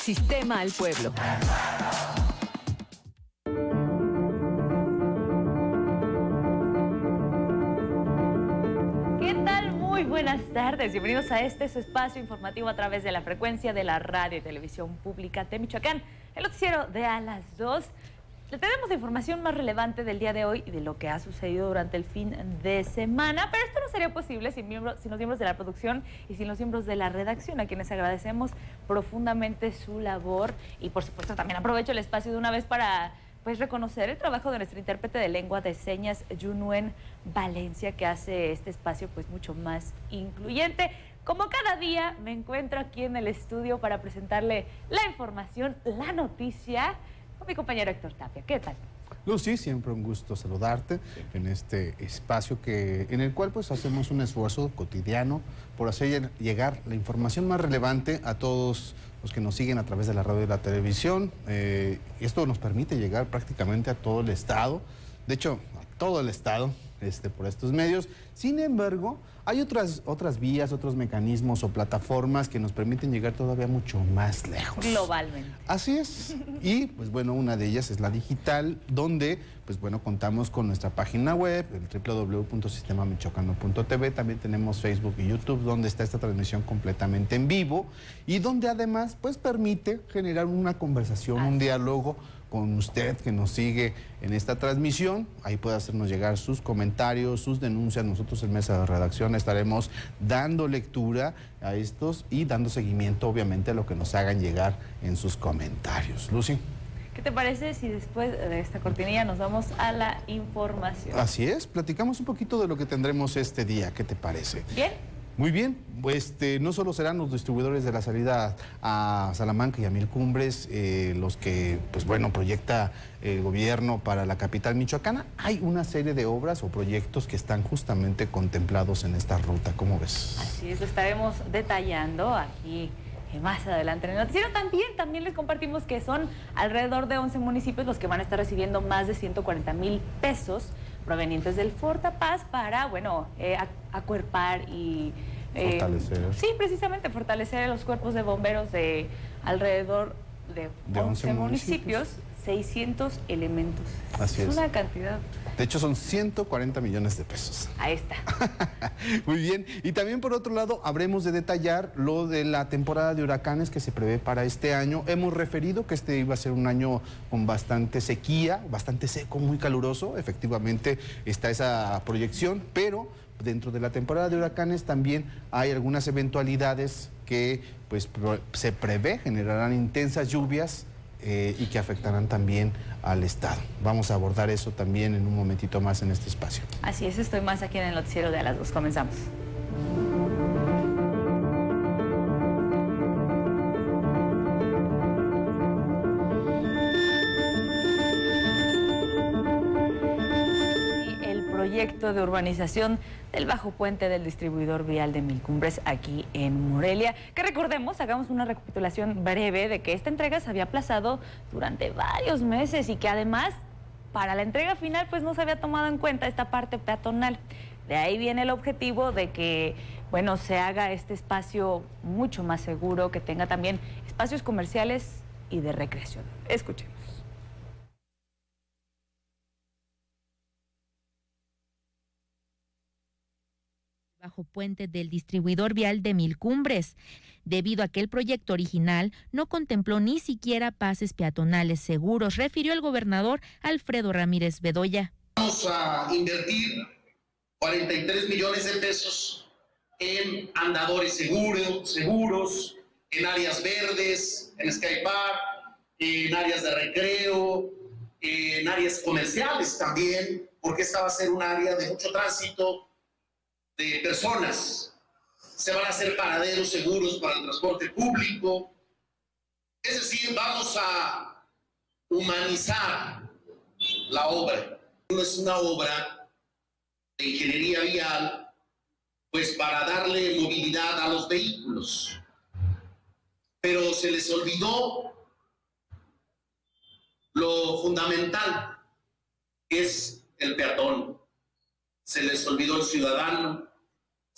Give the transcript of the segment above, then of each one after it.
Sistema al pueblo. ¿Qué tal? Muy buenas tardes. Bienvenidos a su espacio informativo a través de la frecuencia de la radio y televisión pública de Michoacán. El noticiero de a las 2. Le tenemos la información más relevante del día de hoy y de lo que ha sucedido durante el fin de semana, pero esto no sería posible sin los miembros de la producción y sin los miembros de la redacción, a quienes agradecemos profundamente su labor. Y por supuesto también aprovecho el espacio de una vez para reconocer el trabajo de nuestra intérprete de lengua de señas, Yunuen Valencia, que hace este espacio mucho más incluyente. Como cada día me encuentro aquí en el estudio para presentarle la información, la noticia, con mi compañero Héctor Tapia. ¿Qué tal? Lucy, siempre un gusto saludarte en este espacio en el cual hacemos un esfuerzo cotidiano por hacer llegar la información más relevante a todos los que nos siguen a través de la radio y la televisión. Esto nos permite llegar prácticamente a todo el estado, de hecho a todo el estado por estos medios. Sin embargo, hay otras vías, otros mecanismos o plataformas que nos permiten llegar todavía mucho más lejos. Globalmente. Así es. Y una de ellas es la digital, donde contamos con nuestra página web, el www.sistemamichoacano.tv. También tenemos Facebook y YouTube, donde está esta transmisión completamente en vivo y donde además permite generar una conversación, un diálogo con usted que nos sigue en esta transmisión. Ahí puede hacernos llegar sus comentarios, sus denuncias. Nosotros en mesa de redacción estaremos dando lectura a estos y dando seguimiento, obviamente, a lo que nos hagan llegar en sus comentarios. Lucy. ¿Qué te parece si después de esta cortinilla nos vamos a la información? Así es, platicamos un poquito de lo que tendremos este día. ¿Qué te parece? Bien. Muy bien, no solo serán los distribuidores de la salida a Salamanca y a Mil Cumbres los que, proyecta el gobierno para la capital michoacana. Hay una serie de obras o proyectos que están justamente contemplados en esta ruta. ¿Cómo ves? Así es, lo estaremos detallando aquí más adelante en el noticiero. También les compartimos que son alrededor de 11 municipios los que van a estar recibiendo más de 140,000 pesos provenientes del Fortapaz para, acuerpar y fortalecer. Sí, precisamente fortalecer los cuerpos de bomberos de alrededor de 11 municipios, 600 elementos. Así es. Una cantidad. De hecho, son 140 millones de pesos. Ahí está. Muy bien. Y también, por otro lado, habremos de detallar lo de la temporada de huracanes que se prevé para este año. Hemos referido que este iba a ser un año con bastante sequía, bastante seco, muy caluroso. Efectivamente, está esa proyección, pero dentro de la temporada de huracanes también hay algunas eventualidades que se prevé generarán intensas lluvias y que afectarán también al estado. Vamos a abordar eso también en un momentito más en este espacio. Así es, estoy más aquí en el noticiero de a las 2. Comenzamos. Proyecto de urbanización del bajo puente del distribuidor vial de Mil Cumbres aquí en Morelia, que recordemos, hagamos una recapitulación breve de que esta entrega se había aplazado durante varios meses y que además para la entrega final no se había tomado en cuenta esta parte peatonal. De ahí viene el objetivo de que se haga este espacio mucho más seguro, que tenga también espacios comerciales y de recreación. Escuchemos. Bajo puente del distribuidor vial de Mil Cumbres, debido a que el proyecto original no contempló ni siquiera pases peatonales seguros, refirió el gobernador Alfredo Ramírez Bedoya. Vamos a invertir 43 millones de pesos en andadores seguros, en áreas verdes, en skypark, en áreas de recreo, en áreas comerciales también, porque esta va a ser un área de mucho tránsito de personas. Se van a hacer paraderos seguros para el transporte público. Es decir, vamos a humanizar la obra. No es una obra de ingeniería vial, para darle movilidad a los vehículos. Pero se les olvidó lo fundamental, que es el peatón. Se les olvidó el ciudadano,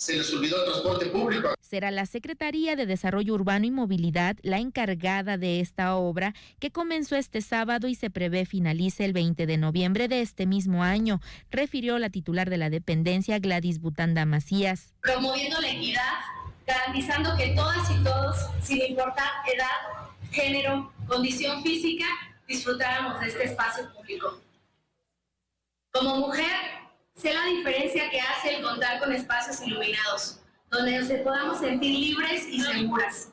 se les olvidó el transporte público. Será la Secretaría de Desarrollo Urbano y Movilidad la encargada de esta obra, que comenzó este sábado y se prevé finalice el 20 de noviembre de este mismo año, refirió la titular de la dependencia, Gladys Butanda Macías. Promoviendo la equidad, garantizando que todas y todos, sin importar edad, género, condición física, disfrutáramos de este espacio público. Como mujer, sé la diferencia que hace el contar con espacios iluminados, donde nos podamos sentir libres y seguras,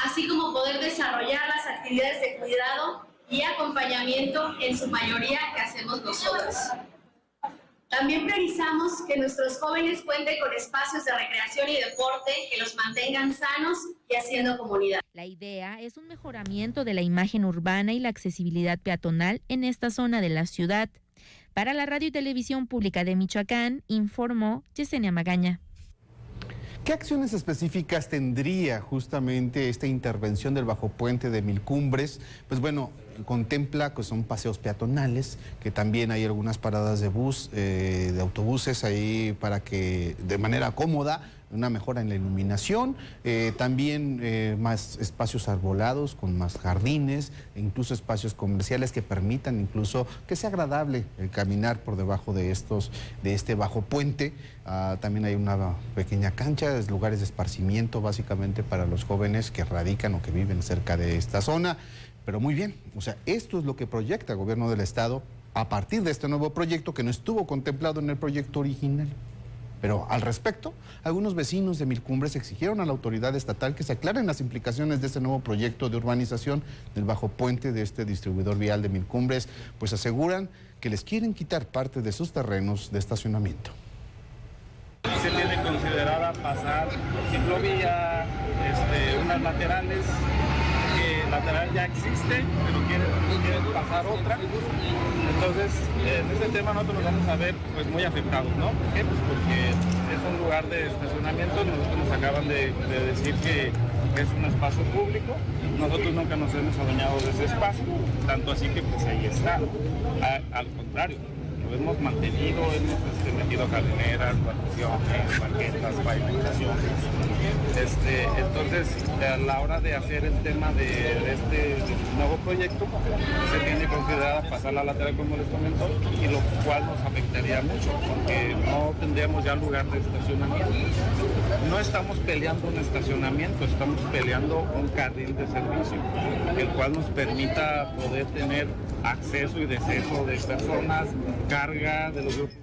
así como poder desarrollar las actividades de cuidado y acompañamiento, en su mayoría, que hacemos nosotros. También priorizamos que nuestros jóvenes cuenten con espacios de recreación y deporte que los mantengan sanos y haciendo comunidad. La idea es un mejoramiento de la imagen urbana y la accesibilidad peatonal en esta zona de la ciudad. Para la Radio y Televisión Pública de Michoacán, informó Yesenia Magaña. ¿Qué acciones específicas tendría justamente esta intervención del Bajo Puente de Mil Cumbres? Pues bueno, contempla que son paseos peatonales, que también hay algunas paradas de bus, de autobuses ahí para que de manera cómoda, una mejora en la iluminación, también más espacios arbolados con más jardines, e incluso espacios comerciales que permitan incluso que sea agradable caminar por debajo de este bajo puente. También hay una pequeña cancha, lugares de esparcimiento básicamente para los jóvenes que radican o que viven cerca de esta zona. Pero muy bien, o sea, esto es lo que proyecta el gobierno del estado a partir de este nuevo proyecto que no estuvo contemplado en el proyecto original. Pero al respecto, algunos vecinos de Mil Cumbres exigieron a la autoridad estatal que se aclaren las implicaciones de este nuevo proyecto de urbanización del bajo puente de este distribuidor vial de Mil Cumbres, pues aseguran que les quieren quitar parte de sus terrenos de estacionamiento. Se tiene considerada pasar ciclovía, unas laterales, que lateral ya existe, pero quieren pasar otra. Entonces, en este tema nosotros nos vamos a ver pues muy afectados, ¿no? ¿Por qué? Pues porque es un lugar de estacionamiento, nosotros nos acaban de decir que es un espacio público, nosotros nunca nos hemos adueñado de ese espacio, tanto así que pues ahí está. Al contrario, lo hemos mantenido, hemos metido jardineras, guarniciones, banquetas, pavimentación. Entonces, a la hora de hacer el tema de este nuevo proyecto, se tiene considerada pasar la lateral, como les comento, y lo cual nos afectaría mucho, porque no tendríamos ya lugar de estacionamiento. No estamos peleando un estacionamiento, estamos peleando un carril de servicio, el cual nos permita poder tener acceso y deceso de personas, carga de los grupos.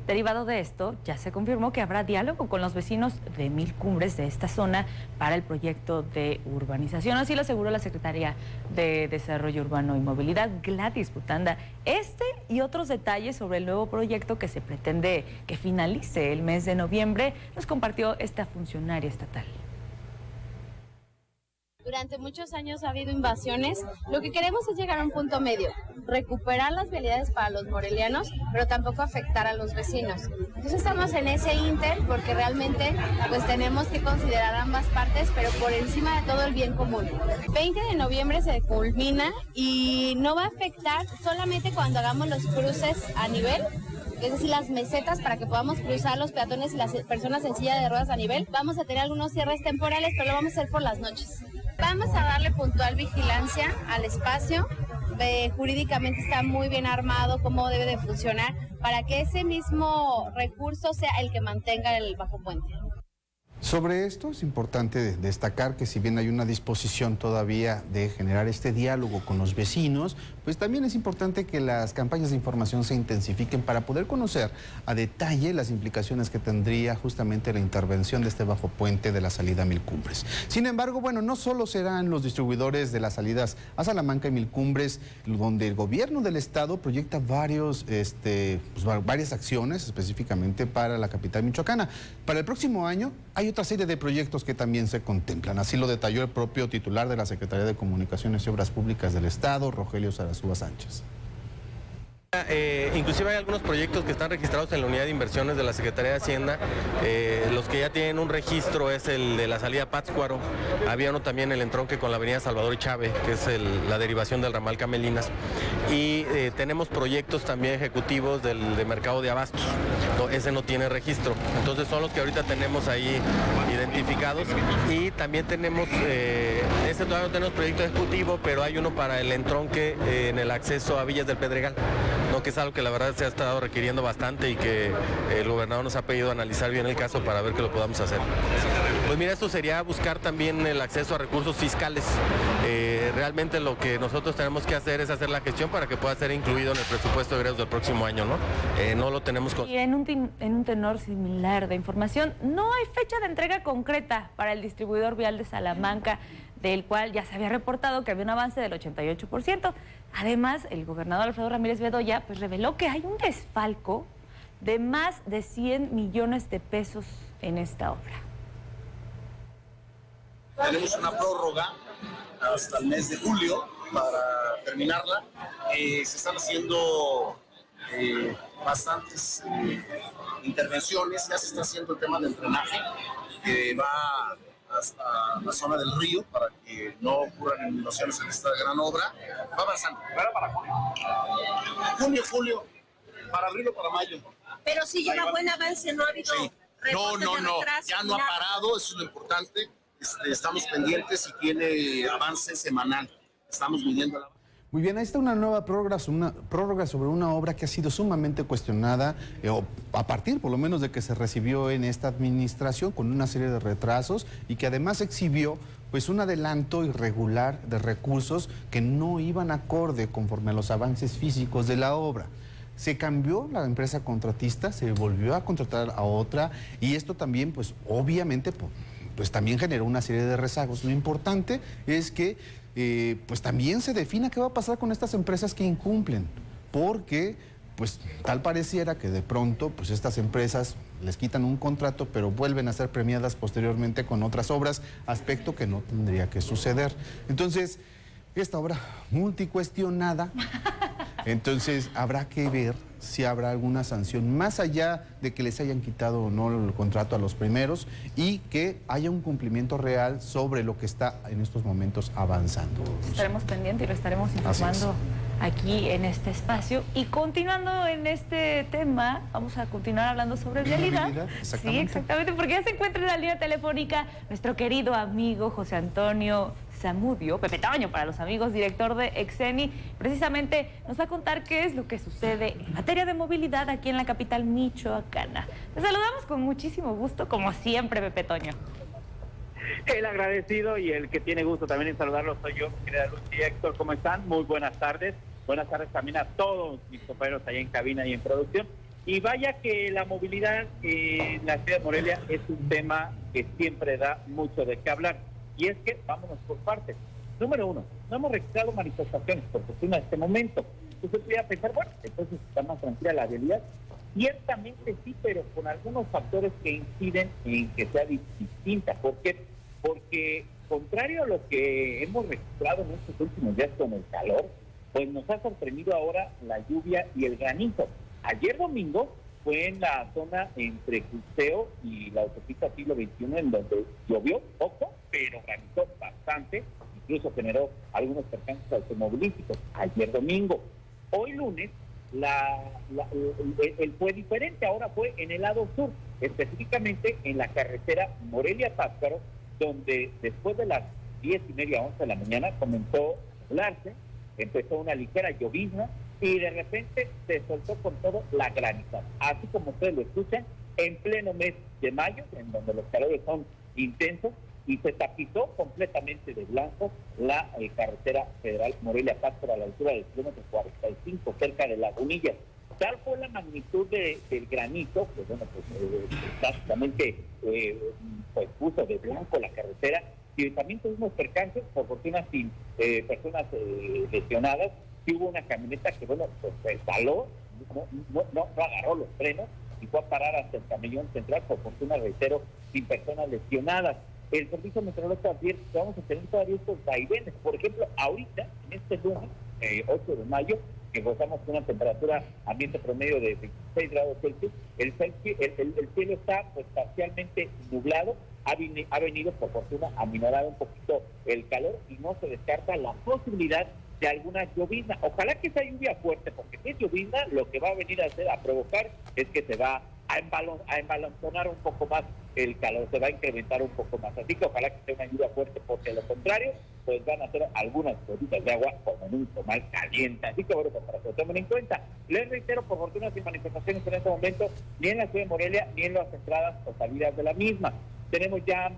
Derivado de esto, ya se confirmó que habrá diálogo con los vecinos de Mil Cumbres de esta zona para el proyecto de urbanización. Así lo aseguró la Secretaría de Desarrollo Urbano y Movilidad, Gladys Butanda. Este y otros detalles sobre el nuevo proyecto que se pretende que finalice el mes de noviembre nos compartió esta funcionaria estatal. Durante muchos años ha habido invasiones. Lo que queremos es llegar a un punto medio, recuperar las vialidades para los morelianos, pero tampoco afectar a los vecinos. Entonces estamos en ese ínter porque realmente pues tenemos que considerar ambas partes, pero por encima de todo el bien común. 20 de noviembre se culmina y no va a afectar solamente cuando hagamos los cruces a nivel, es decir, las mesetas para que podamos cruzar los peatones y las personas en silla de ruedas a nivel. Vamos a tener algunos cierres temporales, pero lo vamos a hacer por las noches. Vamos a darle puntual vigilancia al espacio. Jurídicamente está muy bien armado cómo debe de funcionar para que ese mismo recurso sea el que mantenga el bajo puente. Sobre esto es importante destacar que si bien hay una disposición todavía de generar este diálogo con los vecinos, pues también es importante que las campañas de información se intensifiquen para poder conocer a detalle las implicaciones que tendría justamente la intervención de este bajo puente de la salida a Mil Cumbres. Sin embargo, bueno, no solo serán los distribuidores de las salidas a Salamanca y Mil Cumbres, donde el gobierno del estado proyecta varias acciones específicamente para la capital michoacana. Para el próximo año hay otra serie de proyectos que también se contemplan. Así lo detalló el propio titular de la Secretaría de Comunicaciones y Obras Públicas del Estado, Rogelio Sarasúa Sánchez. Inclusive hay algunos proyectos que están registrados en la unidad de inversiones de la Secretaría de Hacienda. Los que ya tienen un registro es el de la salida a Pátzcuaro. Había uno también el entronque con la avenida Salvador y Chávez, que es la derivación del ramal Camelinas. Y tenemos proyectos también ejecutivos de mercado de abastos. No, ese no tiene registro. Entonces son los que ahorita tenemos ahí identificados. Y también tenemos, todavía no tenemos proyecto ejecutivo, pero hay uno para el entronque en el acceso a Villas del Pedregal. No, que es algo que la verdad se ha estado requiriendo bastante y que el gobernador nos ha pedido analizar bien el caso para ver que lo podamos hacer. Pues mira, esto sería buscar también el acceso a recursos fiscales. Realmente lo que nosotros tenemos que hacer es hacer la gestión para que pueda ser incluido en el presupuesto de egresos del próximo año, ¿no? No lo tenemos con... Y en un tenor similar de información, no hay fecha de entrega concreta para el distribuidor vial de Salamanca, del cual ya se había reportado que había un avance del 88%. Además, el gobernador Alfredo Ramírez Bedoya pues reveló que hay un desfalco de más de 100 millones de pesos en esta obra. Tenemos una prórroga hasta el mes de julio para terminarla. Se están haciendo bastantes intervenciones, ya se está haciendo el tema del drenaje que va hasta la zona del río para que no ocurran inundaciones en esta gran obra. Va avanzando. Para julio, para abril o para mayo. Pero sí lleva buen avance, no ha habido... Sí. No, ya no ha parado, eso es lo importante. Estamos pendientes y tiene avance semanal. Estamos midiendo la... Muy bien, ahí está una nueva prórroga sobre una obra que ha sido sumamente cuestionada, a partir por lo menos de que se recibió en esta administración, con una serie de retrasos y que además exhibió pues un adelanto irregular de recursos que no iban acorde conforme a los avances físicos de la obra. Se cambió la empresa contratista, se volvió a contratar a otra y esto también pues obviamente pues también generó una serie de rezagos. Lo importante es que pues también se defina qué va a pasar con estas empresas que incumplen, porque pues tal pareciera que de pronto pues estas empresas les quitan un contrato pero vuelven a ser premiadas posteriormente con otras obras, aspecto que no tendría que suceder. Entonces, esta obra multicuestionada, entonces habrá que ver si habrá alguna sanción, más allá de que les hayan quitado o no el contrato a los primeros y que haya un cumplimiento real sobre lo que está en estos momentos avanzando. Estaremos pendientes y lo estaremos informando aquí en este espacio. Y continuando en este tema, vamos a continuar hablando sobre vialidad. Sí, exactamente, porque ya se encuentra en la línea telefónica nuestro querido amigo José Antonio Zamudio, Pepe Toño para los amigos, director de Exeni. Precisamente nos va a contar qué es lo que sucede en materia de movilidad aquí en la capital michoacana. Te saludamos con muchísimo gusto, como siempre, Pepe Toño. El agradecido y el que tiene gusto también en saludarlos soy yo, querida Lucy y Héctor. ¿Cómo están? Muy buenas tardes. Buenas tardes también a todos mis compañeros allá en cabina y en producción. Y vaya que la movilidad en la ciudad de Morelia es un tema que siempre da mucho de qué hablar. Y es que, vámonos por partes. Número uno, no hemos registrado manifestaciones por fortuna en este momento. Entonces voy a pensar, bueno, entonces está más tranquila la vialidad. Ciertamente sí, pero con algunos factores que inciden en que sea distinta. ¿Por qué? Porque, contrario a lo que hemos registrado en estos últimos días con el calor, pues nos ha sorprendido ahora la lluvia y el granizo. Ayer domingo fue en la zona entre Custeo y la autopista siglo XXI, en donde llovió poco, pero granizó bastante, incluso generó algunos percances automovilísticos. Ayer domingo. Hoy lunes, el fue diferente, ahora fue en el lado sur, específicamente en la carretera Morelia-Pátzcuaro, donde después de las 10:30, 11 de la mañana comenzó a nublarse, empezó una ligera llovizna y de repente se soltó con todo la granizada. Así como ustedes lo escuchan, en pleno mes de mayo, en donde los calores son intensos, y se tapizó completamente de blanco la carretera federal Morelia-Pátzcuaro a la altura del kilómetro 45, cerca de Lagunillas. Tal fue la magnitud del granizo, que bueno, pues prácticamente pues puso de blanco la carretera, y también tuvimos percances, por fortuna sin personas lesionadas. Sí hubo una camioneta que, bueno, pues se saló, no agarró los frenos y fue a parar hasta el camellón central, por fortuna, reitero, sin personas lesionadas. El servicio meteorológico advierte que vamos a tener todavía estos vaivenes. Por ejemplo, ahorita, en este lunes, 8 de mayo, que gozamos de una temperatura ambiente promedio de 26 grados Celsius, el cielo está pues parcialmente nublado, ha venido por fortuna a minorar un poquito el calor y no se descarta la posibilidad de alguna llovizna. Ojalá que esa lluvia fuerte, porque si es llovizna, lo que va a venir a provocar es que se va a embalanzonar un poco más el calor, se va a incrementar un poco más. Así que ojalá que sea una lluvia fuerte, porque de lo contrario, pues van a ser algunas gotitas de agua como en un comal caliente. Así que bueno, pues para que lo tomen en cuenta. Les reitero, por fortuna, sin manifestaciones en este momento, ni en la ciudad de Morelia, ni en las entradas o salidas de la misma. Tenemos ya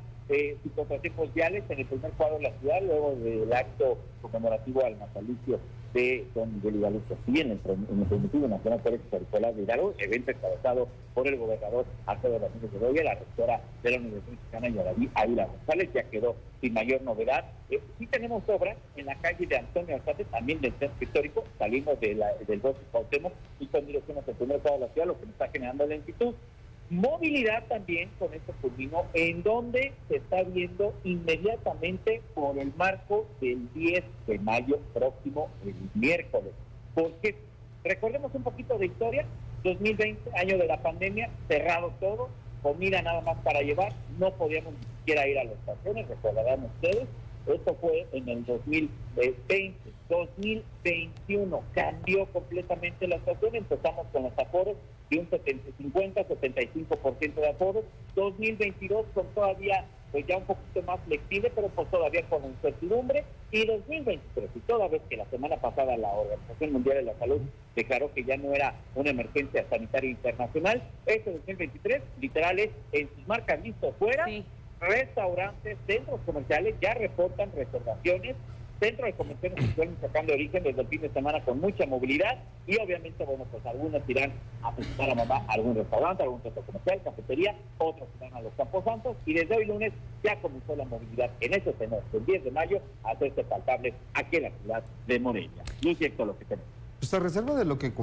contratiempos viales en el primer cuadro de la ciudad, luego del acto conmemorativo al natalicio de don Miguel Hidalgo Costilla en el Primitivo Nacional por Extraescolar de Hidalgo, evento encabezado por el gobernador Alfredo Ramírez Bedoya, la rectora de la Universidad Mexicana, Yadalí Ávila González. Ya quedó sin mayor novedad. Sí tenemos obras en la calle de Antonio Alzate, también del centro histórico, salimos del Bosque Cuauhtémoc y con dirección hacia el primer cuadro de la ciudad, lo que nos está generando lentitud. Movilidad también con esto culminó, en donde se está viendo inmediatamente por el marco del 10 de mayo próximo, el miércoles. Porque recordemos un poquito de historia, 2020, año de la pandemia, cerrado todo, comida nada más para llevar, no podíamos ni siquiera ir a las estaciones, recordarán ustedes. Esto fue en el 2020. 2021 cambió completamente la situación. Empezamos con los aforos de un 50-75% de aforos. 2022 con todavía pues ya un poquito más flexible, pero pues todavía con incertidumbre. Y 2023, y toda vez que la semana pasada la Organización Mundial de la Salud declaró que ya no era una emergencia sanitaria internacional, este 2023 literal es en sus marcas listo fuera. Sí. Restaurantes, centros comerciales ya reportan reservaciones, centros de convenciones que están sacando origen desde el fin de semana con mucha movilidad y obviamente, bueno, pues algunos irán a visitar a mamá a algún restaurante, algún centro comercial, cafetería, otros irán a los Camposantos y desde hoy lunes ya comenzó la movilidad en ese tenor, el 10 de mayo, a hacerse palpable aquí en la ciudad de Morelia. Y es cierto lo que tenemos. Pues a reserva de lo que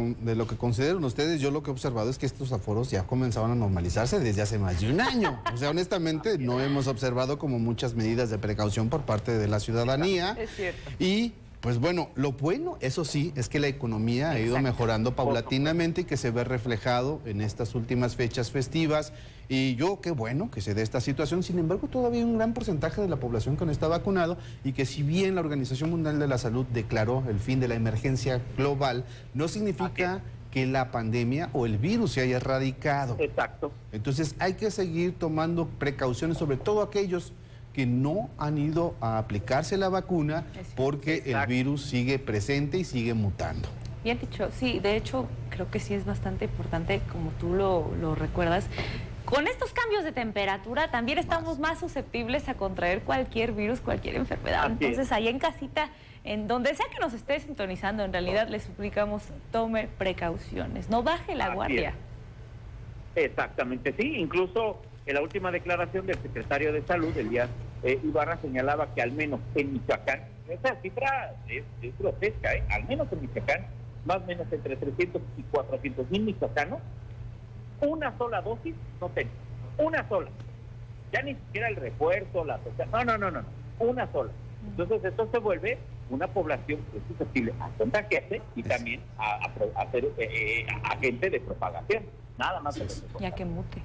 consideran ustedes, yo lo que he observado es que estos aforos ya comenzaban a normalizarse desde hace más de un año. O sea, honestamente, no hemos observado como muchas medidas de precaución por parte de la ciudadanía. Es cierto. Y, pues bueno, lo bueno, eso sí, es que la economía ha ido mejorando paulatinamente y que se ve reflejado en estas últimas fechas festivas. Y yo, qué bueno que se dé esta situación. Sin embargo, todavía hay un gran porcentaje de la población que no está vacunado y que si bien la Organización Mundial de la Salud declaró el fin de la emergencia global, no significa que la pandemia o el virus se haya erradicado. Exacto. Entonces hay que seguir tomando precauciones, sobre todo aquellos que no han ido a aplicarse la vacuna porque el virus sigue presente y sigue mutando. Bien dicho, sí, de hecho creo que sí es bastante importante, como tú lo recuerdas. Con estos cambios de temperatura también estamos más susceptibles a contraer cualquier virus, cualquier enfermedad. Entonces, allá en casita, en donde sea que nos esté sintonizando, en realidad le suplicamos tome precauciones, no baje la guardia. Exactamente, sí. Incluso en la última declaración del secretario de Salud, Elías Ibarra, señalaba que al menos en Michoacán, esa cifra es grotesca, al menos en Michoacán, más o menos entre 300 y 400 mil michoacanos, una sola dosis no tengo, una sola, ya ni siquiera el refuerzo, no, una sola. Entonces esto se vuelve una población que es susceptible a contagiarse y también a ser agente de propagación, nada más. Ya que mute.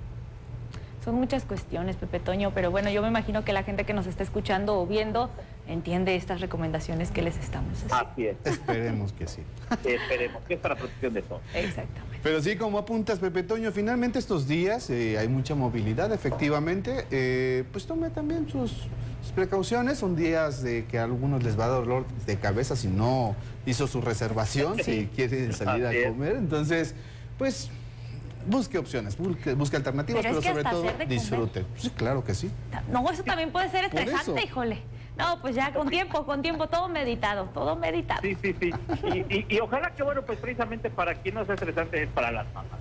Son muchas cuestiones, Pepe Toño, pero bueno, yo me imagino que la gente que nos está escuchando o viendo entiende estas recomendaciones que les estamos haciendo. Así es. Esperemos que sí. Esperemos, que es para protección de todos. Exactamente. Pero sí, como apuntas, Pepe Toño, finalmente estos días hay mucha movilidad, efectivamente. Pues tome también sus precauciones. Son días de que a algunos les va a dar dolor de cabeza si no hizo su reservación, si quiere salir a comer. Entonces, pues busque opciones, busque alternativas, pero sobre todo disfrute. Sí, claro que sí. No, eso también puede ser estresante, híjole. No, pues ya con tiempo, todo meditado, todo meditado. Sí. Y ojalá que, bueno, pues precisamente para quien no sea estresante es para las mamás.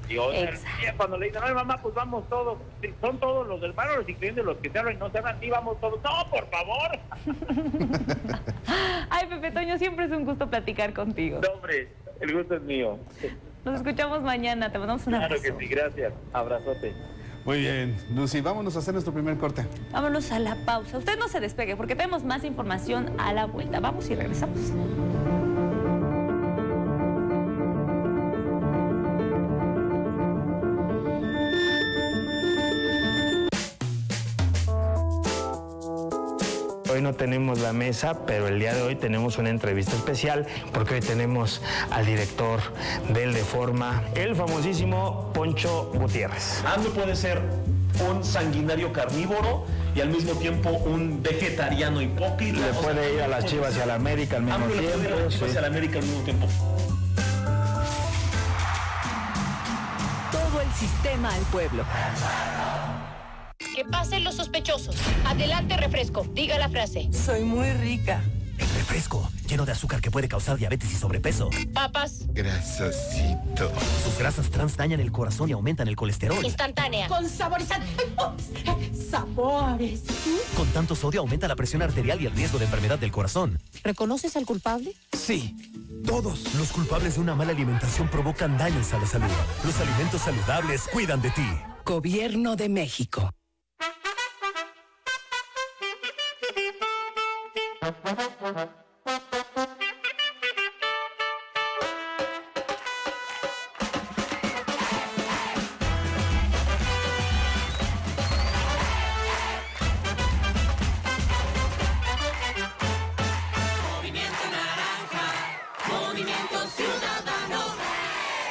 Cuando le dicen, ay mamá, pues vamos todos, son todos los hermanos, incluyendo los que se hablan y no se hablan, y vamos todos. No, por favor. Ay, Pepe Toño, siempre es un gusto platicar contigo. No, hombre, el gusto es mío. Nos escuchamos mañana, te mandamos un abrazo. Claro que sí, gracias. Abrazote. Muy bien, Lucy, vámonos a hacer nuestro primer corte. Vámonos a la pausa. Usted no se despegue porque tenemos más información a la vuelta. Vamos y regresamos. tenemos la mesa, pero el día de hoy tenemos una entrevista especial porque hoy tenemos al director del Deforma, el famosísimo Poncho Gutiérrez. AMLO puede ser un sanguinario carnívoro y al mismo tiempo un vegetariano hipócrita. Le puede ir a las Chivas y a la América al mismo tiempo. Le puede ir a las Chivas y a la América al mismo tiempo. Todo el sistema al pueblo. Que pasen los sospechosos. Adelante, refresco. Diga la frase. Soy muy rica. El refresco, lleno de azúcar que puede causar diabetes y sobrepeso. Papas. Grasosito. Sus grasas trans dañan el corazón y aumentan el colesterol. Instantánea. Con saborizante. Sabores. Con tanto sodio aumenta la presión arterial y el riesgo de enfermedad del corazón. ¿Reconoces al culpable? Sí, todos. Los culpables de una mala alimentación provocan daños a la salud. Los alimentos saludables cuidan de ti. Gobierno de México.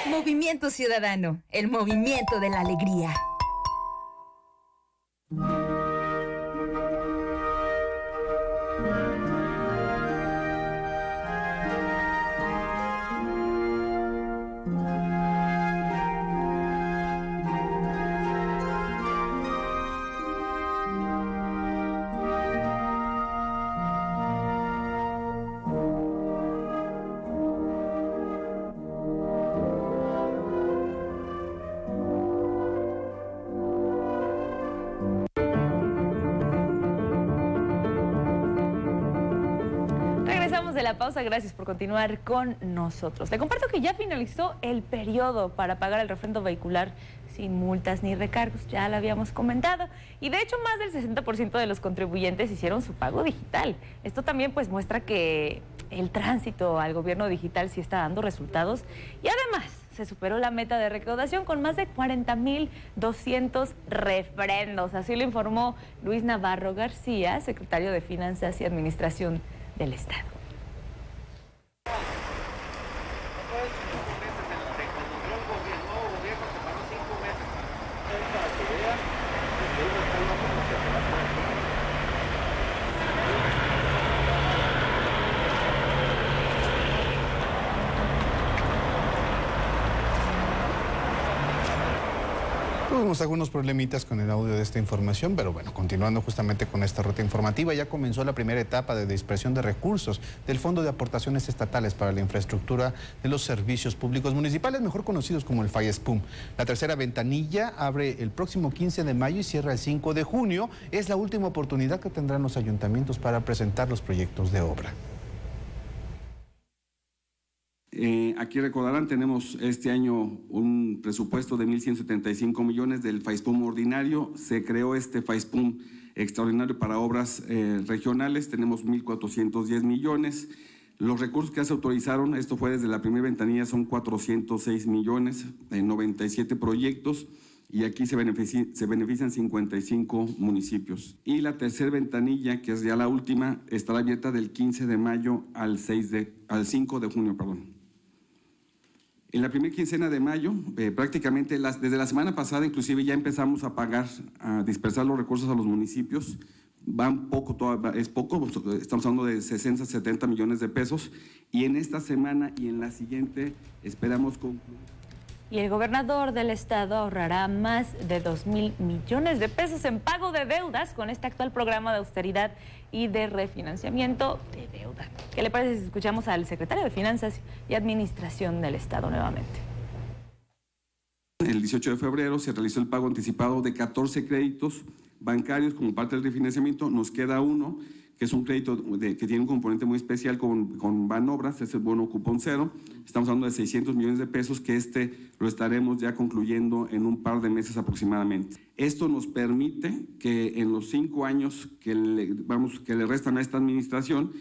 Movimiento Ciudadano, el movimiento de la alegría. De la pausa, gracias por continuar con nosotros. Te comparto que ya finalizó el periodo para pagar el refrendo vehicular sin multas ni recargos, ya lo habíamos comentado, y de hecho más del 60% de los contribuyentes hicieron su pago digital. Esto también pues muestra que el tránsito al gobierno digital sí está dando resultados y además se superó la meta de recaudación con más de 40,200 refrendos, así lo informó Luis Navarro García, secretario de Finanzas y Administración del Estado. Tuvimos algunos problemitas con el audio de esta información, pero bueno, continuando justamente con esta ruta informativa, ya comenzó la primera etapa de dispersión de recursos del Fondo de Aportaciones Estatales para la Infraestructura de los Servicios Públicos Municipales, mejor conocidos como el FAESPUM. La tercera ventanilla abre el próximo 15 de mayo y cierra el 5 de junio. Es la última oportunidad que tendrán los ayuntamientos para presentar los proyectos de obra. Aquí recordarán, tenemos este año un presupuesto de 1,175 millones del FAESPUM ordinario. Se creó este FAESPUM extraordinario para obras regionales, tenemos 1,410 millones. Los recursos que se autorizaron, esto fue desde la primera ventanilla, son 406 millones en 97 proyectos y aquí se benefician 55 municipios. Y la tercera ventanilla, que es ya la última, estará abierta del 15 de mayo al 5 de junio, perdón. En la primera quincena de mayo, prácticamente desde la semana pasada inclusive ya empezamos a pagar, a dispersar los recursos a los municipios. Van poco, es poco, estamos hablando de 60, 70 millones de pesos y en esta semana y en la siguiente esperamos concluir. Y el gobernador del estado ahorrará más de 2,000 millones de pesos en pago de deudas con este actual programa de austeridad y de refinanciamiento de deuda. ¿Qué le parece si escuchamos al secretario de Finanzas y Administración del estado nuevamente? El 18 de febrero se realizó el pago anticipado de 14 créditos bancarios como parte del refinanciamiento. Nos queda uno, que es un crédito que tiene un componente muy especial con Banobras, es el bono cupón cero. Estamos hablando de 600 millones de pesos, que lo estaremos ya concluyendo en un par de meses aproximadamente. Esto nos permite que en los 5 años que le restan a esta administración,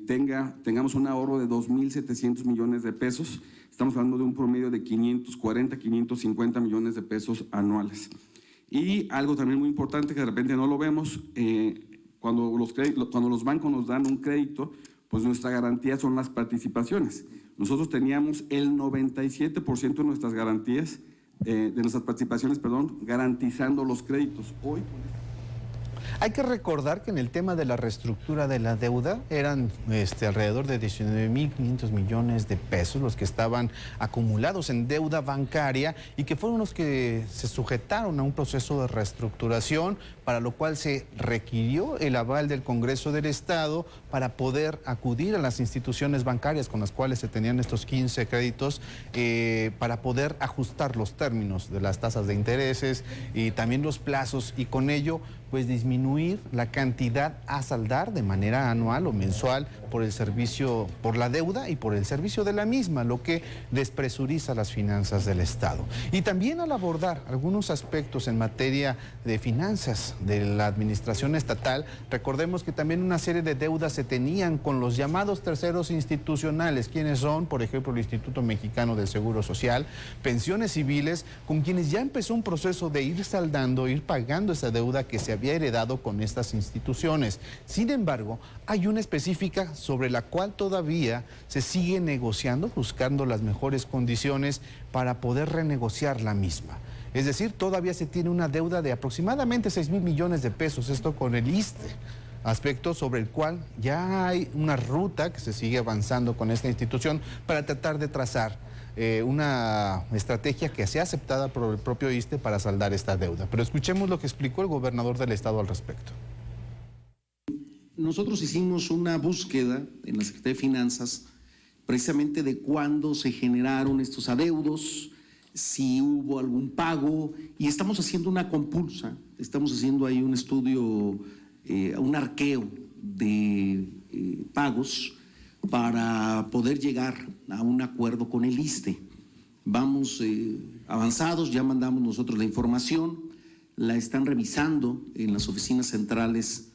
tengamos un ahorro de 2,700 millones de pesos. Estamos hablando de un promedio de 540, 550 millones de pesos anuales. Y algo también muy importante que de repente no lo vemos, cuando los bancos nos dan un crédito, pues nuestra garantía son las participaciones. Nosotros teníamos el 97% de nuestras garantías, de nuestras participaciones, garantizando los créditos. Hoy... Hay que recordar que en el tema de la reestructura de la deuda eran alrededor de 19.500 millones de pesos los que estaban acumulados en deuda bancaria y que fueron los que se sujetaron a un proceso de reestructuración, para lo cual se requirió el aval del Congreso del Estado para poder acudir a las instituciones bancarias con las cuales se tenían estos 15 créditos para poder ajustar los términos de las tasas de intereses y también los plazos, y con ello pues disminuir la cantidad a saldar de manera anual o mensual por el servicio, por la deuda y por el servicio de la misma, lo que despresuriza las finanzas del Estado. Y también al abordar algunos aspectos en materia de finanzas de la administración estatal, recordemos que también una serie de deudas se tenían con los llamados terceros institucionales, quienes son, por ejemplo, el Instituto Mexicano del Seguro Social, pensiones civiles, con quienes ya empezó un proceso de ir saldando, ir pagando esa deuda que se había heredado con estas instituciones. Sin embargo, hay una específica sobre la cual todavía se sigue negociando, buscando las mejores condiciones para poder renegociar la misma. Es decir, todavía se tiene una deuda de aproximadamente 6,000 millones de pesos, esto con el ISSSTE, aspecto sobre el cual ya hay una ruta que se sigue avanzando con esta institución para tratar de trazar una estrategia que sea aceptada por el propio ISSSTE para saldar esta deuda. Pero escuchemos lo que explicó el gobernador del estado al respecto. Nosotros hicimos una búsqueda en la Secretaría de Finanzas precisamente de cuándo se generaron estos adeudos, si hubo algún pago, y estamos haciendo una compulsa, estamos haciendo ahí un estudio, un arqueo de pagos para poder llegar a un acuerdo con el ISSSTE. Vamos avanzados, ya mandamos nosotros la información, la están revisando en las oficinas centrales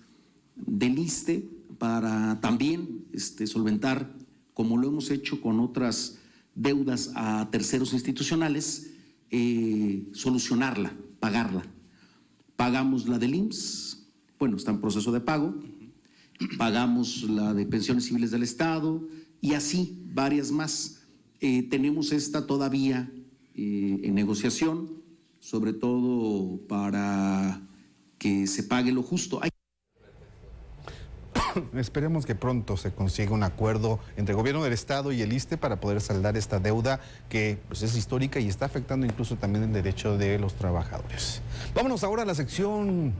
del ISSSTE para también solventar, como lo hemos hecho con otras deudas a terceros institucionales, solucionarla, pagarla. Pagamos la del IMSS, bueno, está en proceso de pago, pagamos la de pensiones civiles del Estado y así varias más. Tenemos esta todavía en negociación, sobre todo para que se pague lo justo. Esperemos que pronto se consiga un acuerdo entre el gobierno del estado y el ISSSTE para poder saldar esta deuda que pues, es histórica y está afectando incluso también el derecho de los trabajadores. Vámonos ahora a la sección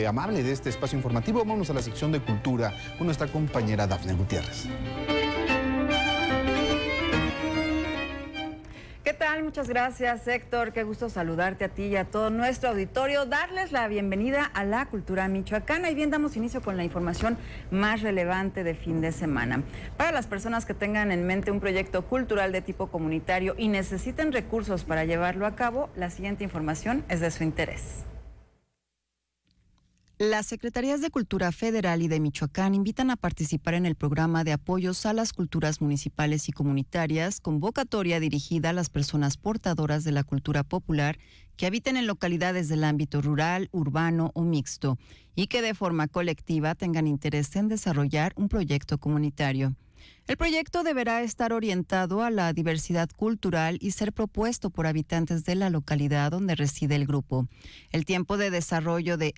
amable de este espacio informativo. Vámonos a la sección de cultura con nuestra compañera Dafne Gutiérrez. ¿Qué tal? Muchas gracias, Héctor. Qué gusto saludarte a ti y a todo nuestro auditorio. Darles la bienvenida a la cultura michoacana. Y bien, damos inicio con la información más relevante de fin de semana. Para las personas que tengan en mente un proyecto cultural de tipo comunitario y necesiten recursos para llevarlo a cabo, la siguiente información es de su interés. Las Secretarías de Cultura Federal y de Michoacán invitan a participar en el programa de apoyos a las culturas municipales y comunitarias, convocatoria dirigida a las personas portadoras de la cultura popular que habiten en localidades del ámbito rural, urbano o mixto y que de forma colectiva tengan interés en desarrollar un proyecto comunitario. El proyecto deberá estar orientado a la diversidad cultural y ser propuesto por habitantes de la localidad donde reside el grupo. El tiempo de desarrollo de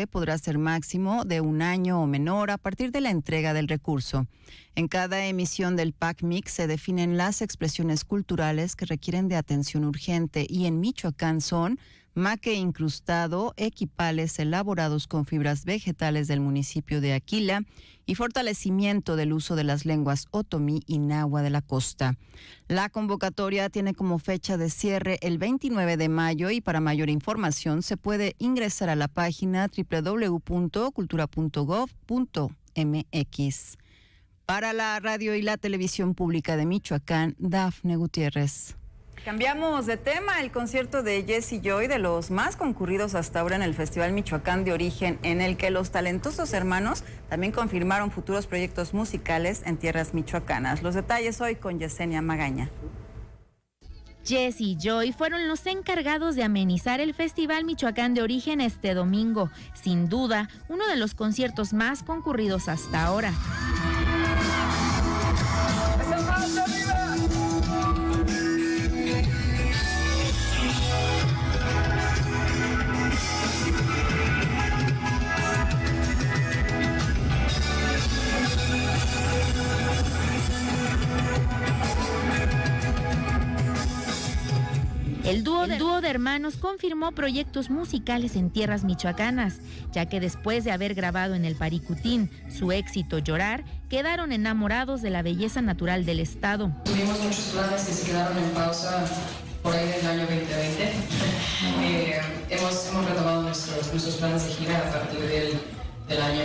podrá ser máximo de 1 año o menor a partir de la entrega del recurso. En cada emisión del PAC Mix se definen las expresiones culturales que requieren de atención urgente y en Michoacán son maque incrustado, equipales elaborados con fibras vegetales del municipio de Aquila y fortalecimiento del uso de las lenguas otomí y náhuatl de la costa. La convocatoria tiene como fecha de cierre el 29 de mayo y para mayor información se puede ingresar a la página www.cultura.gov.mx. Para la radio y la televisión pública de Michoacán, Dafne Gutiérrez. Cambiamos de tema. El concierto de Jessie Joy, de los más concurridos hasta ahora en el Festival Michoacán de Origen, en el que los talentosos hermanos también confirmaron futuros proyectos musicales en tierras michoacanas. Los detalles hoy con Yesenia Magaña. Jess y Joy fueron los encargados de amenizar el Festival Michoacán de Origen este domingo. Sin duda, uno de los conciertos más concurridos hasta ahora. El dúo de hermanos confirmó proyectos musicales en tierras michoacanas, ya que después de haber grabado en el Paricutín su éxito Llorar, quedaron enamorados de la belleza natural del estado. Tuvimos muchos planes que se quedaron en pausa por ahí del año 2020. Hemos retomado nuestros planes de gira a partir del año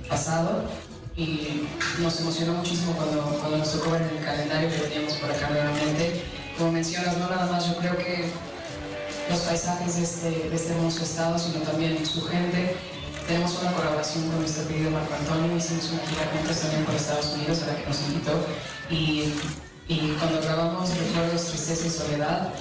pasado y nos emocionó muchísimo cuando nos tocó ver en el calendario que veníamos por acá nuevamente. Como mencionas, no nada más, yo creo que los paisajes de este hermoso estado, sino también su gente. Tenemos una colaboración con nuestro querido Marco Antonio, hicimos una gira juntos también por Estados Unidos, a la que nos invitó. Y cuando grabamos Recuerdos, Tristeza y Soledad,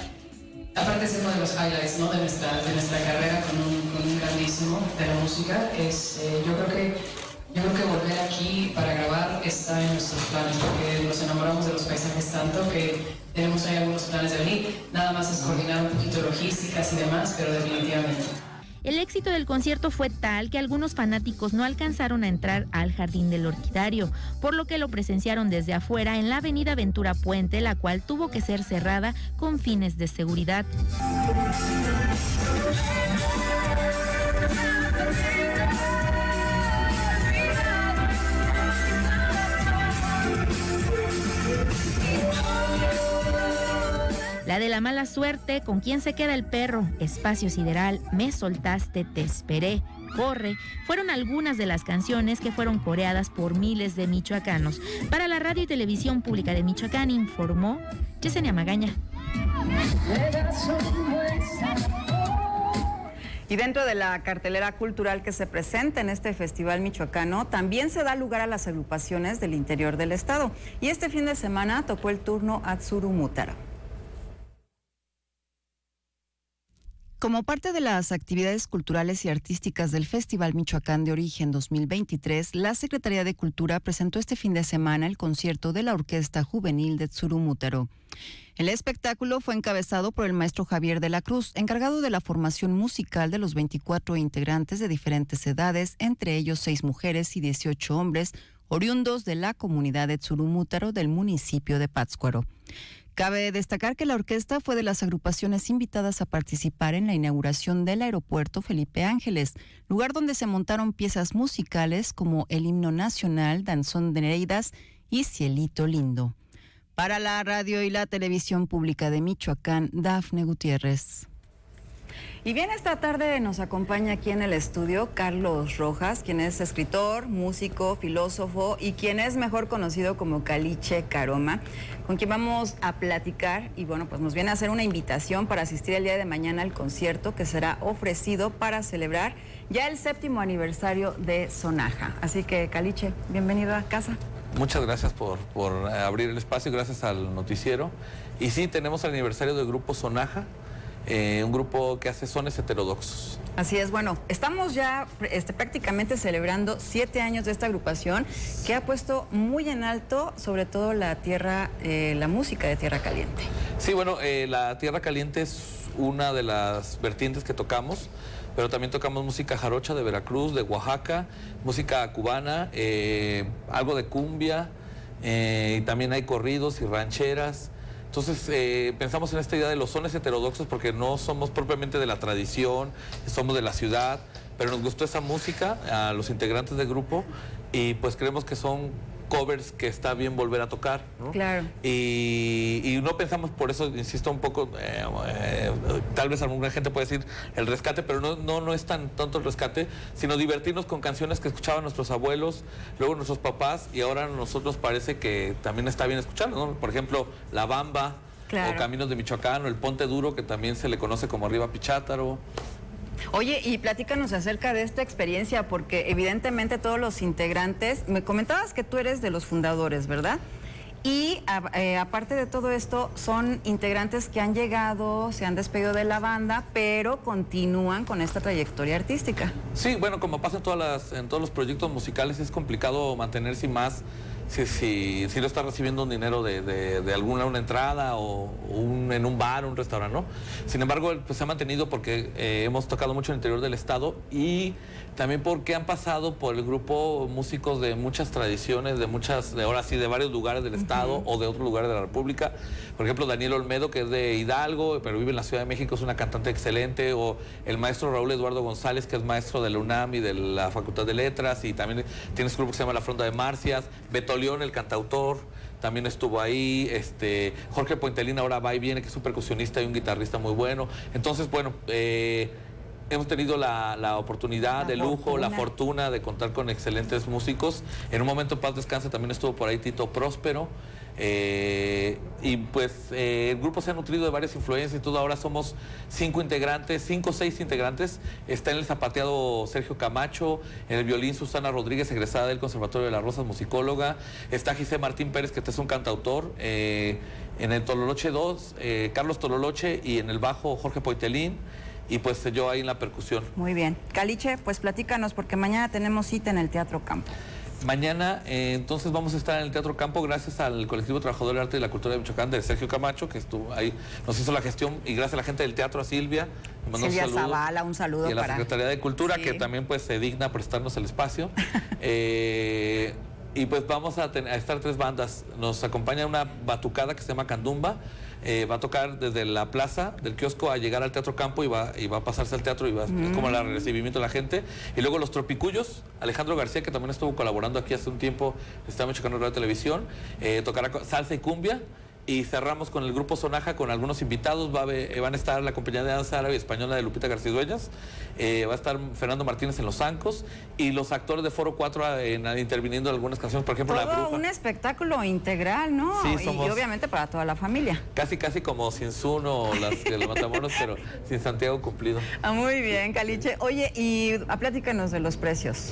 aparte es uno de los highlights, ¿no?, de nuestra carrera con un grandísimo de la música, yo creo que volver aquí para grabar está en nuestros planes, porque nos enamoramos de los paisajes tanto que tenemos ahí algunos planes de venir. Nada más es coordinar un poquito logísticas y demás, pero definitivamente. El éxito del concierto fue tal que algunos fanáticos no alcanzaron a entrar al Jardín del Orquidario, por lo que lo presenciaron desde afuera en la avenida Ventura Puente, la cual tuvo que ser cerrada con fines de seguridad. La de la mala suerte, Con quién se queda el perro, Espacio Sideral, Me soltaste, Te esperé, Corre, fueron algunas de las canciones que fueron coreadas por miles de michoacanos. Para la Radio y Televisión Pública de Michoacán informó Yesenia Magaña. Y dentro de la cartelera cultural que se presenta en este festival michoacano, también se da lugar a las agrupaciones del interior del estado. Y este fin de semana tocó el turno a Tsurumútaro. Como parte de las actividades culturales y artísticas del Festival Michoacán de Origen 2023, la Secretaría de Cultura presentó este fin de semana el concierto de la Orquesta Juvenil de Tsurumútaro. El espectáculo fue encabezado por el maestro Javier de la Cruz, encargado de la formación musical de los 24 integrantes de diferentes edades, entre ellos 6 mujeres y 18 hombres, oriundos de la comunidad de Tsurumútaro del municipio de Pátzcuaro. Cabe destacar que la orquesta fue de las agrupaciones invitadas a participar en la inauguración del aeropuerto Felipe Ángeles, lugar donde se montaron piezas musicales como el himno nacional, Danzón de Nereidas y Cielito Lindo. Para la radio y la televisión pública de Michoacán, Dafne Gutiérrez. Y bien, esta tarde nos acompaña aquí en el estudio Carlos Rojas, quien es escritor, músico, filósofo y quien es mejor conocido como Caliche Caroma, con quien vamos a platicar y bueno, pues nos viene a hacer una invitación para asistir el día de mañana al concierto que será ofrecido para celebrar ya el 7º aniversario de Sonaja. Así que Caliche, bienvenido a casa. Muchas gracias por abrir el espacio, gracias al noticiero. Y sí, tenemos el aniversario del grupo Sonaja, un grupo que hace sones heterodoxos. Así es, bueno, estamos ya prácticamente celebrando 7 años de esta agrupación que ha puesto muy en alto, sobre todo la música de Tierra Caliente. Sí, bueno, la Tierra Caliente es una de las vertientes que tocamos, pero también tocamos música jarocha de Veracruz, de Oaxaca, música cubana, algo de cumbia, y también hay corridos y rancheras. Entonces pensamos en esta idea de los sones heterodoxos porque no somos propiamente de la tradición, somos de la ciudad, pero nos gustó esa música a los integrantes del grupo y pues creemos que son covers que está bien volver a tocar, ¿no? Claro. Y no pensamos, por eso insisto un poco, tal vez alguna gente puede decir el rescate, pero no es tanto el rescate, sino divertirnos con canciones que escuchaban nuestros abuelos, luego nuestros papás, y ahora a nosotros parece que también está bien escucharlo, ¿no? Por ejemplo, La Bamba, claro, o Caminos de Michoacán, o el Ponte Duro, que también se le conoce como Arriba Pichátaro. Oye, y platícanos acerca de esta experiencia, porque evidentemente todos los integrantes, me comentabas que tú eres de los fundadores, ¿verdad? Y aparte de todo esto, son integrantes que han llegado, se han despedido de la banda, pero continúan con esta trayectoria artística. Sí, bueno, como pasa en todos los proyectos musicales, es complicado mantenerse más si no está recibiendo un dinero de alguna una entrada o en un bar, un restaurante, ¿no? Sin embargo, pues se ha mantenido porque hemos tocado mucho en el interior del estado y también porque han pasado por el grupo músicos de muchas tradiciones, ahora sí, de varios lugares del estado o de otros lugares de la República. Por ejemplo, Daniel Olmedo, que es de Hidalgo, pero vive en la Ciudad de México, es una cantante excelente, o el maestro Raúl Eduardo González, que es maestro de la UNAM y de la Facultad de Letras, y también tiene su grupo que se llama La Fronda de Marcias. Beto León, el cantautor, también estuvo ahí. Jorge Pointelín ahora va y viene, que es un percusionista y un guitarrista muy bueno. Entonces, bueno, hemos tenido la oportunidad, el lujo, la fortuna de contar con excelentes músicos. En un momento, en paz descanse, también estuvo por ahí Tito Próspero. Y pues el grupo se ha nutrido de varias influencias y todo. Ahora somos 5 o 6 integrantes. Está en el zapateado Sergio Camacho, en el violín Susana Rodríguez, egresada del Conservatorio de las Rosas, musicóloga. Está Giselle Martín Pérez, que es un cantautor. En el Tololoche 2, Carlos Tololoche, y en el bajo Jorge Pointelín. Y pues yo ahí en la percusión. Muy bien. Caliche, pues platícanos, porque mañana tenemos cita en el Teatro Campo. Mañana, entonces, vamos a estar en el Teatro Campo gracias al Colectivo Trabajador del Arte y la Cultura de Michoacán, de Sergio Camacho, que estuvo ahí, nos hizo la gestión, y gracias a la gente del teatro, a Silvia. Silvia Zavala, un saludo para... Y a la Secretaría de Cultura, que también pues se digna a prestarnos el espacio. Y pues vamos a estar 3 bandas. Nos acompaña una batucada que se llama Candumba. Va a tocar desde la plaza del kiosco a llegar al Teatro Campo y va a pasarse al teatro y va como el recibimiento de la gente. Y luego los Tropicuyos, Alejandro García, que también estuvo colaborando aquí hace un tiempo, está en Michoacán Radio Televisión, tocará salsa y cumbia. Y cerramos con el grupo Sonaja, con algunos invitados. Van a estar la compañía de danza árabe y española de Lupita García Dueñas. Va a estar Fernando Martínez en los zancos. Y los actores de Foro 4 interviniendo en algunas canciones. Por ejemplo, todo La Bruja. Un espectáculo integral, ¿no? Sí, somos... Y obviamente para toda la familia. Casi como Sinsuno o las de los Matamoros, pero sin Santiago Cumplido. Muy bien, Caliche. Oye, y platícanos de los precios.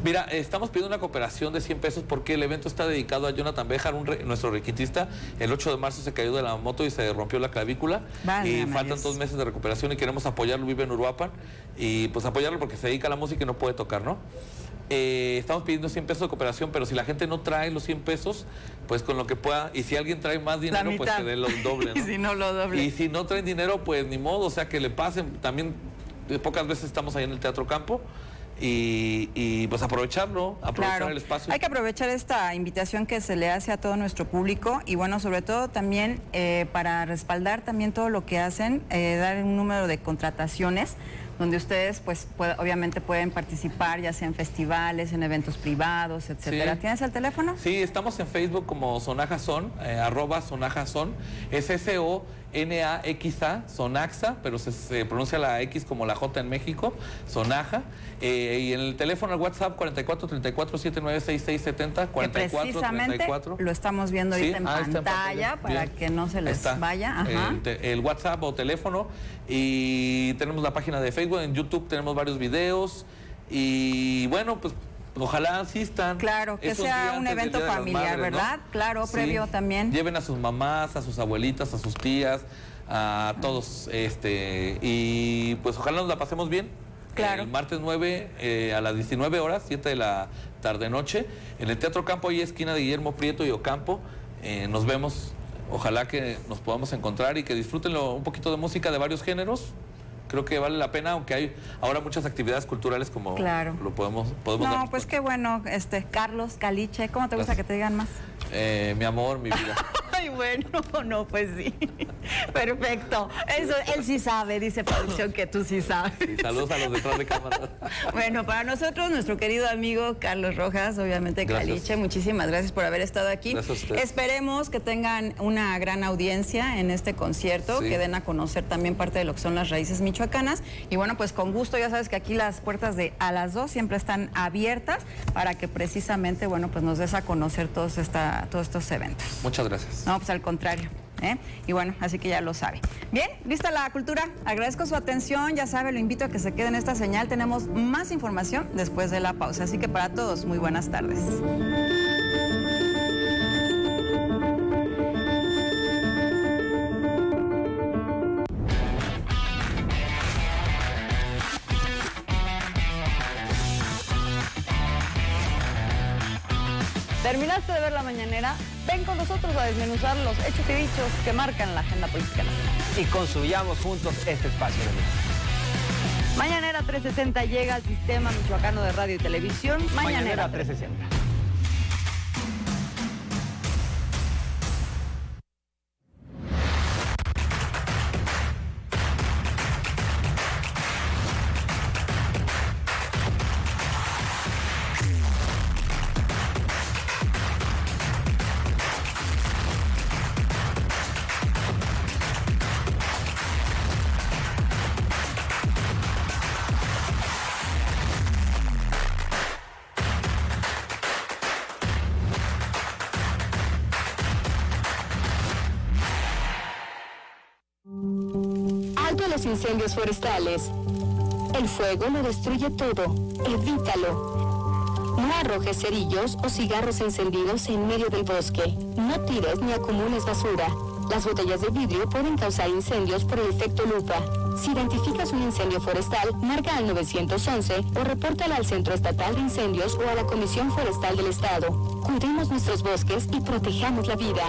Mira, estamos pidiendo una cooperación de 100 pesos porque el evento está dedicado a Jonathan Béjar, nuestro requintista. El 8 de marzo se cayó de la moto y se rompió la clavícula. Y faltan 2 meses de recuperación y queremos apoyarlo. Vive en Uruapan y pues apoyarlo porque se dedica a la música y no puede tocar, ¿no? Estamos pidiendo 100 pesos de cooperación, pero si la gente no trae los 100 pesos, pues con lo que pueda, y si alguien trae más dinero, pues que dé lo doble, ¿no? Y si no, lo doble. Y si no traen dinero, pues ni modo, o sea, que le pasen. También pocas veces estamos ahí en el Teatro Campo. Y pues aprovechar el espacio. Hay que aprovechar esta invitación que se le hace a todo nuestro público y bueno, sobre todo también para respaldar también todo lo que hacen, dar un número de contrataciones donde ustedes pues obviamente pueden participar ya sea en festivales, en eventos privados, etcétera. Sí. ¿Tienes el teléfono? Sí, estamos en Facebook como Sonaja Son, @Sonaja Son, es SONAXA, Sonaxa, pero se pronuncia la X como la J en México, Sonaja. Y en el teléfono, el WhatsApp, 4434-796670, 4434. Lo estamos viendo ahorita en pantalla para que no se les vaya. Ajá. El WhatsApp o teléfono, y tenemos la página de Facebook, en YouTube tenemos varios videos, y bueno, pues ojalá asistan. Claro, que sea un evento familiar, ¿verdad? ¿No? Claro, previo también. Lleven a sus mamás, a sus abuelitas, a sus tías, a todos, y pues ojalá nos la pasemos bien. Claro. El martes 9 a las 19 horas, 7 de la tarde-noche, en el Teatro Campo, ahí esquina de Guillermo Prieto y Ocampo. Nos vemos. Ojalá que nos podamos encontrar y que disfruten un poquito de música de varios géneros. Creo que vale la pena, aunque hay ahora muchas actividades culturales como lo podemos No, pues qué bueno, Carlos, Caliche, ¿cómo te gusta que te digan más? Mi amor, mi vida. Ay, bueno, no, pues sí. Perfecto. Eso, él sí sabe, dice producción que tú sí sabes. Sí, saludos a los detrás de cámara. Bueno, para nosotros, nuestro querido amigo Carlos Rojas, obviamente Caliche, muchísimas gracias por haber estado aquí. Gracias a ustedes. Esperemos que tengan una gran audiencia en este concierto, que den a conocer también parte de lo que son las raíces michoacanas. Y bueno, pues con gusto, ya sabes que aquí las puertas de a las 2 siempre están abiertas para que precisamente, bueno, pues nos des a conocer todos estos eventos. Muchas gracias. No, pues al contrario. Y bueno, así que ya lo sabe. Bien, lista la cultura. Agradezco su atención. Ya sabe, lo invito a que se quede en esta señal. Tenemos más información después de la pausa. Así que para todos, muy buenas tardes. ¿Terminaste de ver la mañanera? Ven con nosotros a desmenuzar los hechos y dichos que marcan la agenda política nacional. Y construyamos juntos este espacio de vida. Mañanera 360 llega al Sistema Michoacano de Radio y Televisión. Mañanera 360. Alto a los incendios forestales. El fuego lo destruye todo. Evítalo. No arrojes cerillos o cigarros encendidos en medio del bosque. No tires ni acumules basura. Las botellas de vidrio pueden causar incendios por el efecto lupa. Si identificas un incendio forestal, marca al 911 o repórtala al Centro Estatal de Incendios o a la Comisión Forestal del Estado. Cuidemos nuestros bosques y protejamos la vida.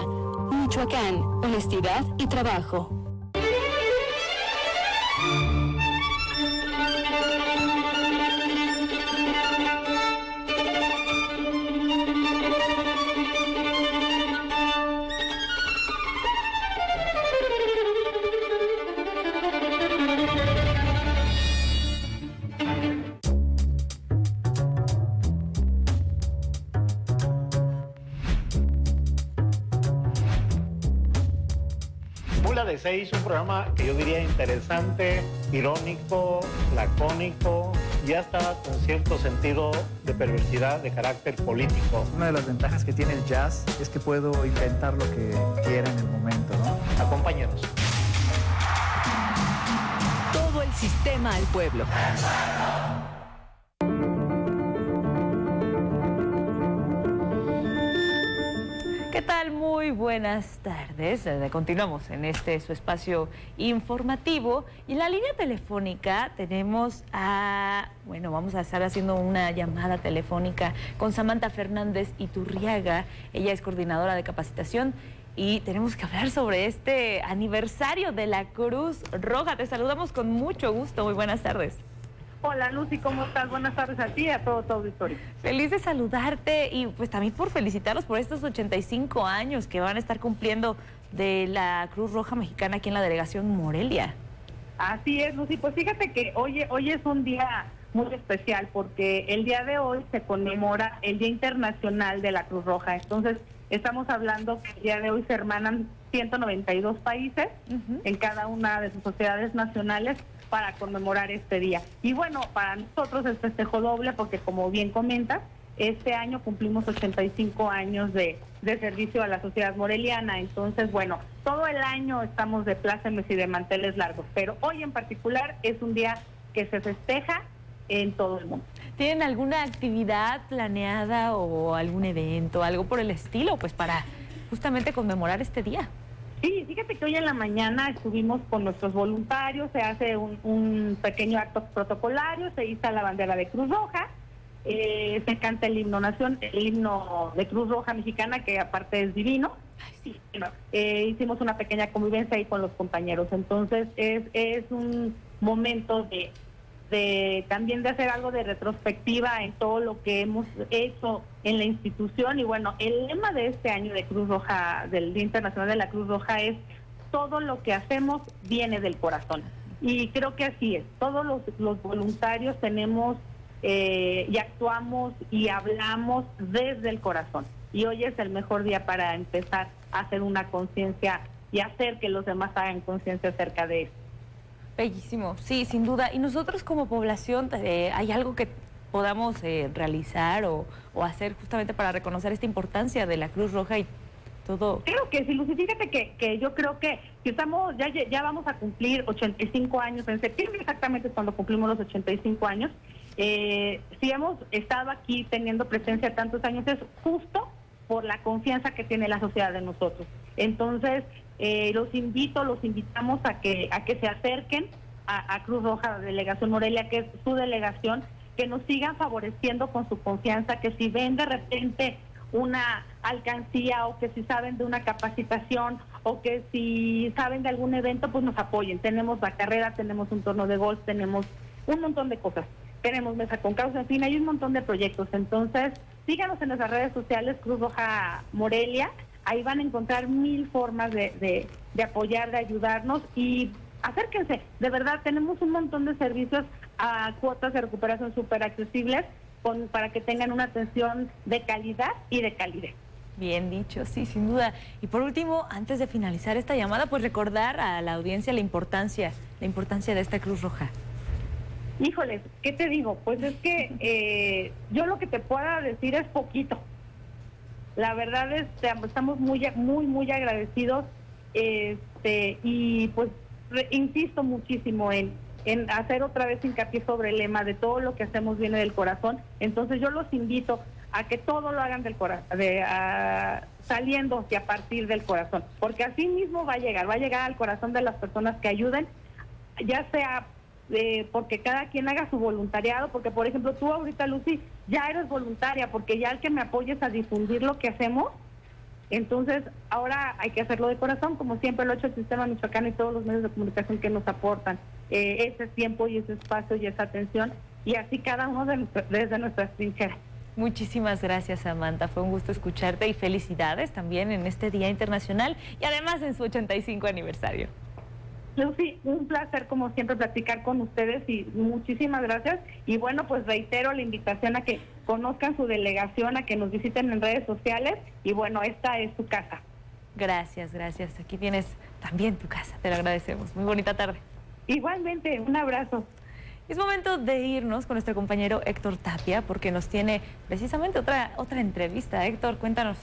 Michoacán, honestidad y trabajo. De 6, un programa que yo diría interesante, irónico, lacónico y hasta con cierto sentido de perversidad de carácter político. Una de las ventajas que tiene el jazz es que puedo inventar lo que quiera en el momento, ¿no? Acompáñanos. Todo el sistema al pueblo. ¿Qué tal? Muy buenas tardes. Continuamos en su espacio informativo. Y en la línea telefónica tenemos vamos a estar haciendo una llamada telefónica con Samantha Fernández Iturriaga. Ella es coordinadora de capacitación y tenemos que hablar sobre este aniversario de la Cruz Roja. Te saludamos con mucho gusto. Muy buenas tardes. Hola Lucy, ¿cómo estás? Buenas tardes a ti y a todo tu auditorio. Feliz de saludarte y pues también por felicitarlos por estos 85 años que van a estar cumpliendo de la Cruz Roja Mexicana aquí en la delegación Morelia. Así es, Lucy. Pues fíjate que hoy es un día muy especial porque el día de hoy se conmemora el Día Internacional de la Cruz Roja. Entonces, estamos hablando que el día de hoy se hermanan 192 países en cada una de sus sociedades nacionales para conmemorar este día. Y bueno, para nosotros es festejo doble porque, como bien comentas, este año cumplimos 85 años de servicio a la sociedad moreliana. Entonces, bueno, todo el año estamos de plácemes y de manteles largos, pero hoy en particular es un día que se festeja en todo el mundo. ¿Tienen alguna actividad planeada o algún evento, algo por el estilo, pues para justamente conmemorar este día? Sí, fíjate que hoy en la mañana estuvimos con nuestros voluntarios, se hace un pequeño acto protocolario, se iza la bandera de Cruz Roja, se canta el himno de Cruz Roja Mexicana, que aparte es divino. Sí, hicimos una pequeña convivencia ahí con los compañeros, entonces es un momento también de hacer algo de retrospectiva en todo lo que hemos hecho en la institución. Y bueno, el lema de este año de Cruz Roja, del Día Internacional de la Cruz Roja, es todo lo que hacemos viene del corazón. Y creo que así es, todos los voluntarios tenemos y actuamos y hablamos desde el corazón. Y hoy es el mejor día para empezar a hacer una conciencia y hacer que los demás hagan conciencia acerca de esto. Bellísimo, sí, sin duda. Y nosotros como población, ¿hay algo que podamos realizar o hacer justamente para reconocer esta importancia de la Cruz Roja y todo? Creo que sí, Lucy, fíjate que yo creo que si estamos, ya vamos a cumplir 85 años, en septiembre exactamente es cuando cumplimos los 85 años, si hemos estado aquí teniendo presencia tantos años es justo por la confianza que tiene la sociedad de nosotros. Entonces, los invitamos a que se acerquen a Cruz Roja, Delegación Morelia, que es su delegación, que nos sigan favoreciendo con su confianza, que si ven de repente una alcancía, o que si saben de una capacitación, o que si saben de algún evento, pues nos apoyen. Tenemos la carrera, tenemos un torneo de golf, tenemos un montón de cosas. Tenemos mesa con causa, en fin, hay un montón de proyectos. Entonces, síganos en nuestras redes sociales, Cruz Roja Morelia. Ahí van a encontrar 1000 formas de apoyar, de ayudarnos, y acérquense. De verdad, tenemos un montón de servicios a cuotas de recuperación súper accesibles para que tengan una atención de calidad y de calidez. Bien dicho, sí, sin duda. Y por último, antes de finalizar esta llamada, pues recordar a la audiencia la importancia de esta Cruz Roja. Híjoles, ¿qué te digo? Pues es que yo lo que te pueda decir es poquito. La verdad es que estamos muy agradecidos, y pues insisto muchísimo en hacer otra vez hincapié sobre el lema de todo lo que hacemos viene del corazón. Entonces yo los invito a que todo lo hagan del corazón, saliendo y a partir del corazón, porque así mismo va a llegar al corazón de las personas que ayuden, ya sea porque cada quien haga su voluntariado, porque por ejemplo tú ahorita, Lucy, ya eres voluntaria, porque ya el que me apoyes a difundir lo que hacemos, entonces ahora hay que hacerlo de corazón, como siempre lo ha hecho el Sistema Michoacán y todos los medios de comunicación que nos aportan ese tiempo y ese espacio y esa atención, y así cada uno desde nuestras trincheras. Muchísimas gracias, Samantha. Fue un gusto escucharte y felicidades también en este Día Internacional y además en su 85 aniversario. Lucy, un placer como siempre platicar con ustedes y muchísimas gracias. Y bueno, pues reitero la invitación a que conozcan su delegación, a que nos visiten en redes sociales y bueno, esta es su casa. Gracias. Aquí tienes también tu casa, te lo agradecemos. Muy bonita tarde. Igualmente, un abrazo. Es momento de irnos con nuestro compañero Héctor Tapia porque nos tiene precisamente otra entrevista. Héctor, cuéntanos.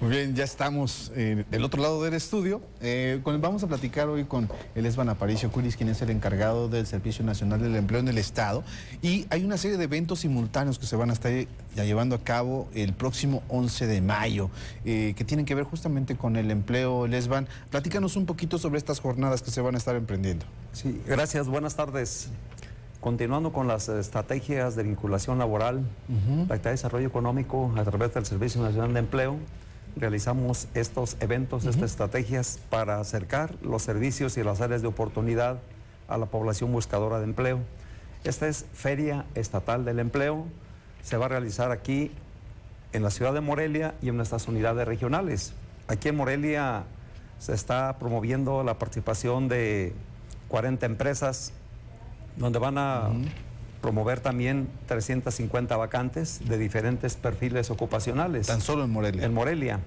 Muy bien, ya estamos del otro lado del estudio. Vamos a platicar hoy con Elesban Aparicio Curis, quien es el encargado del Servicio Nacional del Empleo en el Estado. Y hay una serie de eventos simultáneos que se van a estar ya llevando a cabo el próximo 11 de mayo, que tienen que ver justamente con el empleo. Elesban, platícanos un poquito sobre estas jornadas que se van a estar emprendiendo. Sí, gracias, buenas tardes. Continuando con las estrategias de vinculación laboral, la actividad de desarrollo económico a través del Servicio Nacional de Empleo, realizamos estos eventos, estas estrategias para acercar los servicios y las áreas de oportunidad a la población buscadora de empleo. Esta es Feria Estatal del Empleo, se va a realizar aquí en la ciudad de Morelia y en nuestras unidades regionales. Aquí en Morelia se está promoviendo la participación de 40 empresas, donde van a promover también 350 vacantes de diferentes perfiles ocupacionales. Tan solo en Morelia. En Morelia,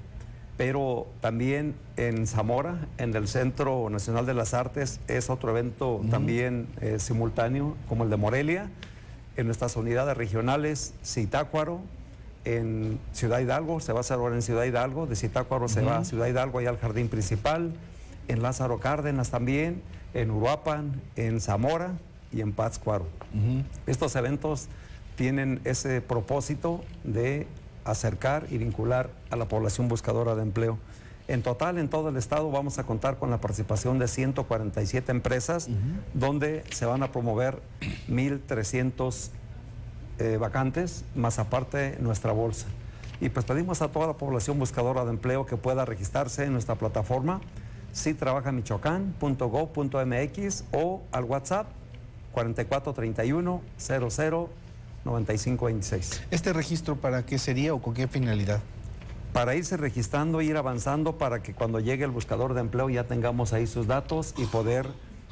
pero también en Zamora, en el Centro Nacional de las Artes, es otro evento también simultáneo como el de Morelia. En nuestras unidades regionales, Zitácuaro, en Ciudad Hidalgo, se va a hacer ahora en Ciudad Hidalgo, de Zitácuaro se va a Ciudad Hidalgo, allá al Jardín Principal, en Lázaro Cárdenas también, en Uruapan, en Zamora y en Pátzcuaro. Estos eventos tienen ese propósito de acercar y vincular a la población buscadora de empleo. En total, en todo el estado vamos a contar con la participación de 147 empresas, donde se van a promover 1,300 vacantes, más aparte nuestra bolsa. Y pues pedimos a toda la población buscadora de empleo que pueda registrarse en nuestra plataforma sitrabajamichoacán.gov.mx o al WhatsApp 4431-009526. ¿Este registro para qué sería o con qué finalidad? Para irse registrando, ir avanzando para que cuando llegue el buscador de empleo ya tengamos ahí sus datos y poder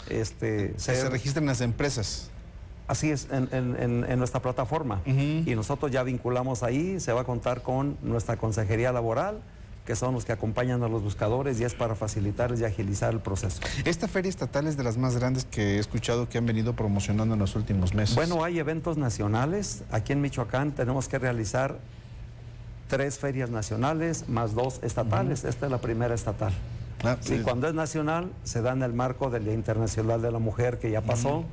se registren las empresas. Así es, en nuestra plataforma. Y nosotros ya vinculamos ahí, se va a contar con nuestra consejería laboral, que son los que acompañan a los buscadores y es para facilitarles y agilizar el proceso. Esta feria estatal es de las más grandes que he escuchado que han venido promocionando en los últimos meses. Bueno, hay eventos nacionales. Aquí en Michoacán tenemos que realizar 3 ferias nacionales más 2 estatales. Esta es la primera estatal. Sí, cuando es nacional se da en el marco del Día Internacional de la Mujer, que ya pasó,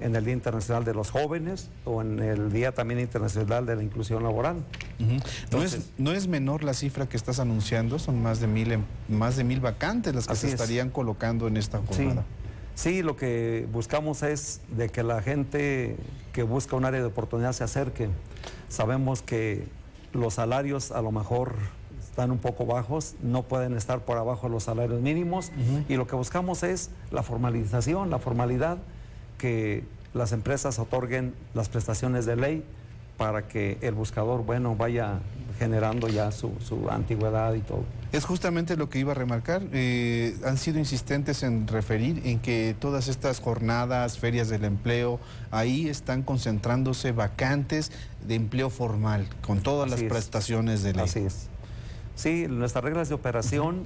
en el Día Internacional de los Jóvenes o en el Día también Internacional de la Inclusión Laboral. Entonces, no es menor la cifra que estás anunciando, son más de 1,000 vacantes las que se estarían colocando en esta jornada. Sí, lo que buscamos es de que la gente que busca un área de oportunidad se acerque. Sabemos que los salarios a lo mejor están un poco bajos, no pueden estar por abajo de los salarios mínimos, y lo que buscamos es la formalización, la formalidad, que las empresas otorguen las prestaciones de ley para que el buscador, bueno, vaya generando ya su antigüedad y todo. Es justamente lo que iba a remarcar. Han sido insistentes en referir en que todas estas jornadas, ferias del empleo, ahí están concentrándose vacantes de empleo formal, con todas las prestaciones de ley. Así es. Sí, nuestras reglas de operación,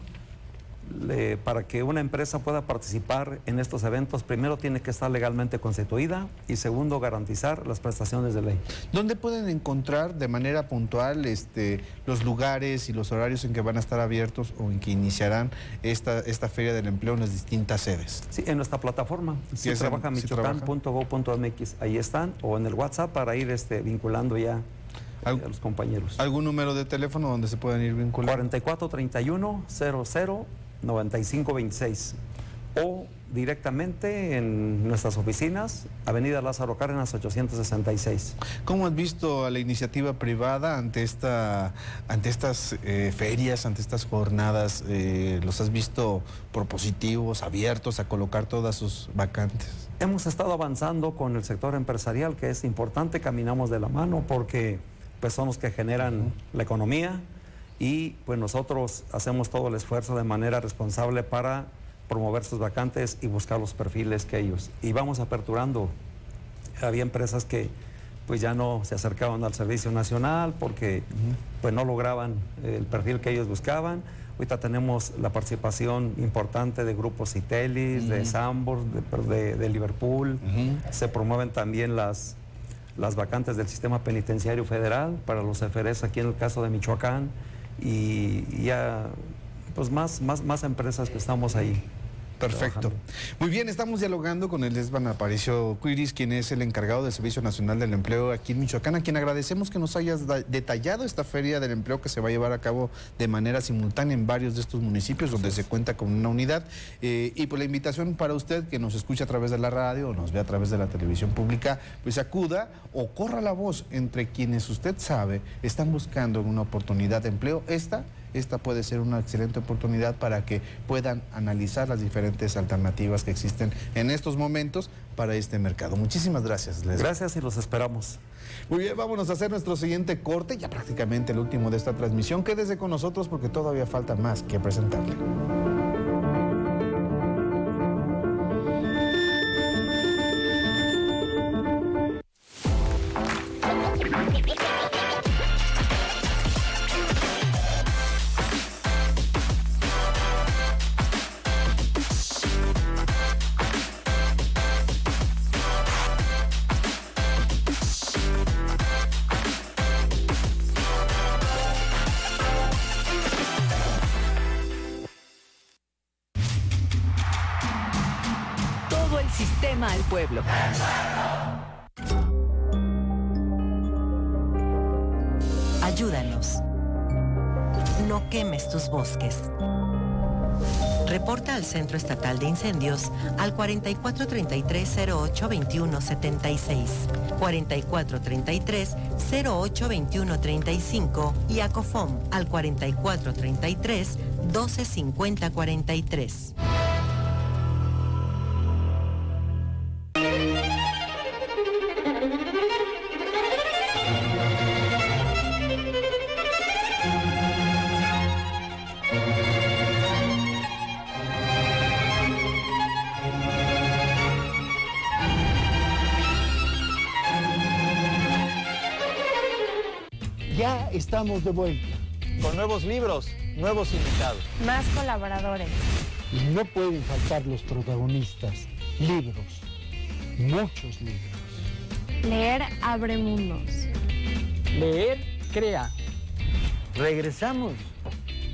para que una empresa pueda participar en estos eventos, primero tiene que estar legalmente constituida y segundo, garantizar las prestaciones de ley. ¿Dónde pueden encontrar de manera puntual los lugares y los horarios en que van a estar abiertos o en que iniciarán esta Feria del Empleo en las distintas sedes? Sí, en nuestra plataforma, sitrabajamichoacán.go.mx, ahí están, o en el WhatsApp para ir vinculando ya a los compañeros. ¿Algún número de teléfono donde se puedan ir vinculando? 4431-00-9526 o directamente en nuestras oficinas, Avenida Lázaro Cárdenas 866. ¿Cómo has visto a la iniciativa privada ante estas ferias, ante estas jornadas? ¿Los has visto propositivos, abiertos a colocar todas sus vacantes? Hemos estado avanzando con el sector empresarial, que es importante, caminamos de la mano porque pues son los que generan la economía, y pues nosotros hacemos todo el esfuerzo de manera responsable para promover sus vacantes y buscar los perfiles que ellos. Y vamos aperturando. Había empresas que pues ya no se acercaban al Servicio Nacional porque pues no lograban el perfil que ellos buscaban. Ahorita tenemos la participación importante de grupos Citelis, de Sambors, de Liverpool. Se promueven también las vacantes del Sistema Penitenciario Federal para los FRS aquí en el caso de Michoacán, y ya pues más empresas que estamos ahí. Perfecto. Muy bien, estamos dialogando con el Esban Aparicio Cuiris, quien es el encargado del Servicio Nacional del Empleo aquí en Michoacán, a quien agradecemos que nos hayas detallado esta Feria del Empleo que se va a llevar a cabo de manera simultánea en varios de estos municipios donde se cuenta con una unidad. Y pues la invitación para usted que nos escucha a través de la radio o nos ve a través de la televisión pública, pues acuda o corra la voz entre quienes usted sabe están buscando una oportunidad de empleo. Esta puede ser una excelente oportunidad para que puedan analizar las diferentes alternativas que existen en estos momentos para este mercado. Muchísimas gracias, Leslie. Gracias y los esperamos. Muy bien, vámonos a hacer nuestro siguiente corte, ya prácticamente el último de esta transmisión. Quédese con nosotros porque todavía falta más que presentarle. Al pueblo. Ayúdanos. No quemes tus bosques. Reporta al Centro Estatal de Incendios al 4433-082176, 4433-082135 y a COFOM al 4433-125043. Ya estamos de vuelta. Con nuevos libros, nuevos invitados. Más colaboradores. Y no pueden faltar los protagonistas. Libros. Muchos libros. Leer abre mundos. Leer crea. Regresamos.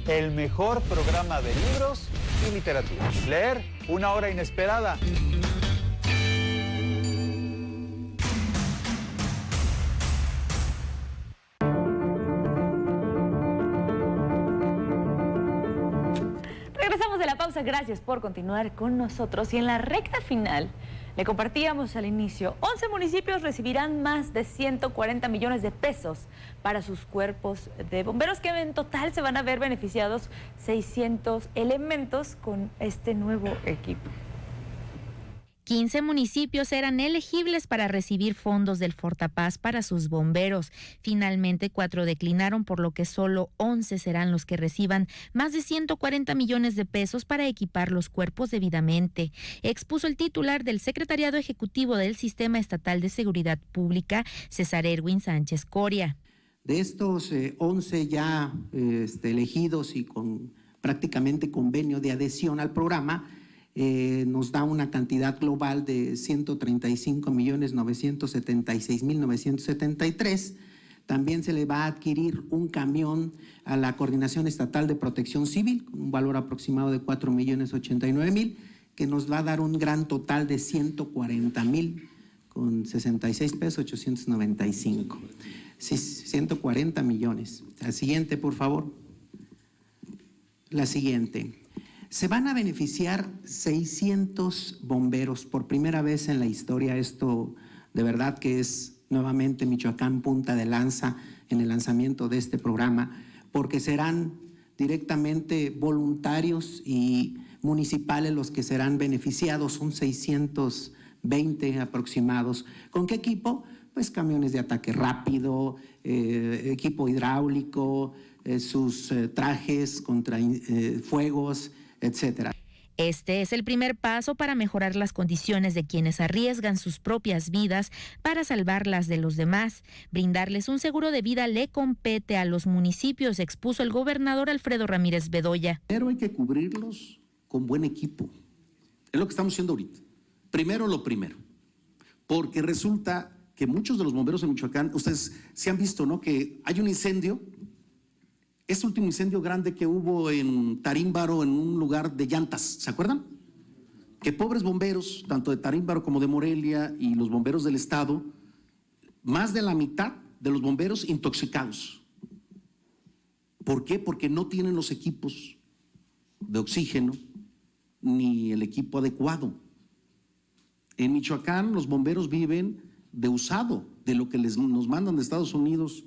El mejor programa de libros y literatura. Leer, una hora inesperada. Regresamos de la pausa, gracias por continuar con nosotros. Y en la recta final, le compartíamos al inicio, 11 municipios recibirán más de 140 millones de pesos para sus cuerpos de bomberos, que en total se van a ver beneficiados 600 elementos con este nuevo equipo. 15 municipios eran elegibles para recibir fondos del Fortapaz para sus bomberos. Finalmente, 4 declinaron, por lo que solo 11 serán los que reciban más de 140 millones de pesos para equipar los cuerpos debidamente, expuso el titular del Secretariado Ejecutivo del Sistema Estatal de Seguridad Pública, César Erwin Sánchez Coria. De estos 11 ya elegidos y con prácticamente convenio de adhesión al programa, nos da una cantidad global de 135.976.973. También se le va a adquirir un camión a la Coordinación Estatal de Protección Civil, con un valor aproximado de 4.089.000, que nos va a dar un gran total de 140.000 con 66 pesos 895. Sí, 140 millones. La siguiente, por favor. La siguiente. Se van a beneficiar 600 bomberos por primera vez en la historia. Esto de verdad que es nuevamente Michoacán punta de lanza en el lanzamiento de este programa, porque serán directamente voluntarios y municipales los que serán beneficiados. Son 620 aproximados. ¿Con qué equipo? Pues camiones de ataque rápido, equipo hidráulico, sus trajes contra fuegos, etcétera. Este es el primer paso para mejorar las condiciones de quienes arriesgan sus propias vidas para salvarlas de los demás. Brindarles un seguro de vida le compete a los municipios, expuso el gobernador Alfredo Ramírez Bedoya. Pero hay que cubrirlos con buen equipo. Es lo que estamos haciendo ahorita. Primero lo primero. Porque resulta que muchos de los bomberos en Michoacán, ustedes se han visto, ¿no?, que hay un incendio. Este último incendio grande que hubo en Tarímbaro, en un lugar de llantas, ¿se acuerdan? Que pobres bomberos, tanto de Tarímbaro como de Morelia y los bomberos del estado, más de la mitad de los bomberos intoxicados. ¿Por qué? Porque no tienen los equipos de oxígeno ni el equipo adecuado. En Michoacán los bomberos viven de usado, de lo que nos mandan de Estados Unidos,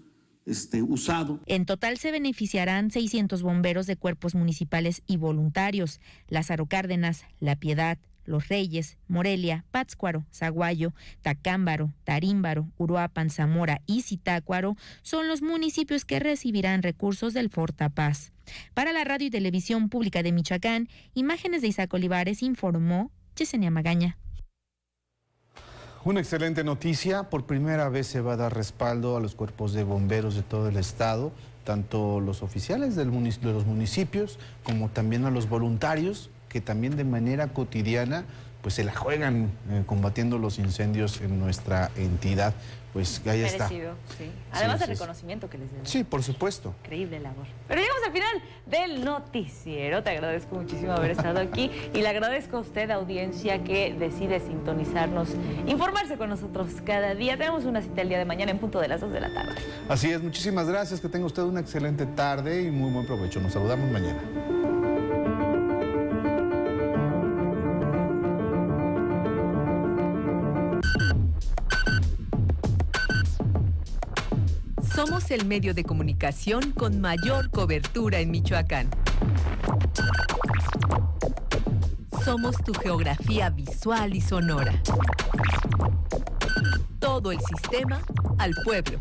usado. En total se beneficiarán 600 bomberos de cuerpos municipales y voluntarios. Lázaro Cárdenas, La Piedad, Los Reyes, Morelia, Pátzcuaro, Zaguayo, Tacámbaro, Tarímbaro, Uruapan, Zamora y Zitácuaro son los municipios que recibirán recursos del Fortapaz. Para la Radio y Televisión Pública de Michoacán, imágenes de Isaac Olivares, informó Yesenia Magaña. Una excelente noticia, por primera vez se va a dar respaldo a los cuerpos de bomberos de todo el estado, tanto los oficiales de los municipios como también a los voluntarios que también de manera cotidiana pues se la juegan combatiendo los incendios en nuestra entidad. Pues ahí está. Sí. Además del reconocimiento que les den. Sí, por supuesto. Increíble labor. Pero llegamos al final del noticiero. Te agradezco muchísimo haber estado aquí y le agradezco a usted, audiencia, que decide sintonizarnos, informarse con nosotros cada día. Tenemos una cita el día de mañana en punto de las 2 de la tarde. Así es, muchísimas gracias. Que tenga usted una excelente tarde y muy buen provecho. Nos saludamos mañana. Somos el medio de comunicación con mayor cobertura en Michoacán. Somos tu geografía visual y sonora. Todo el sistema al pueblo.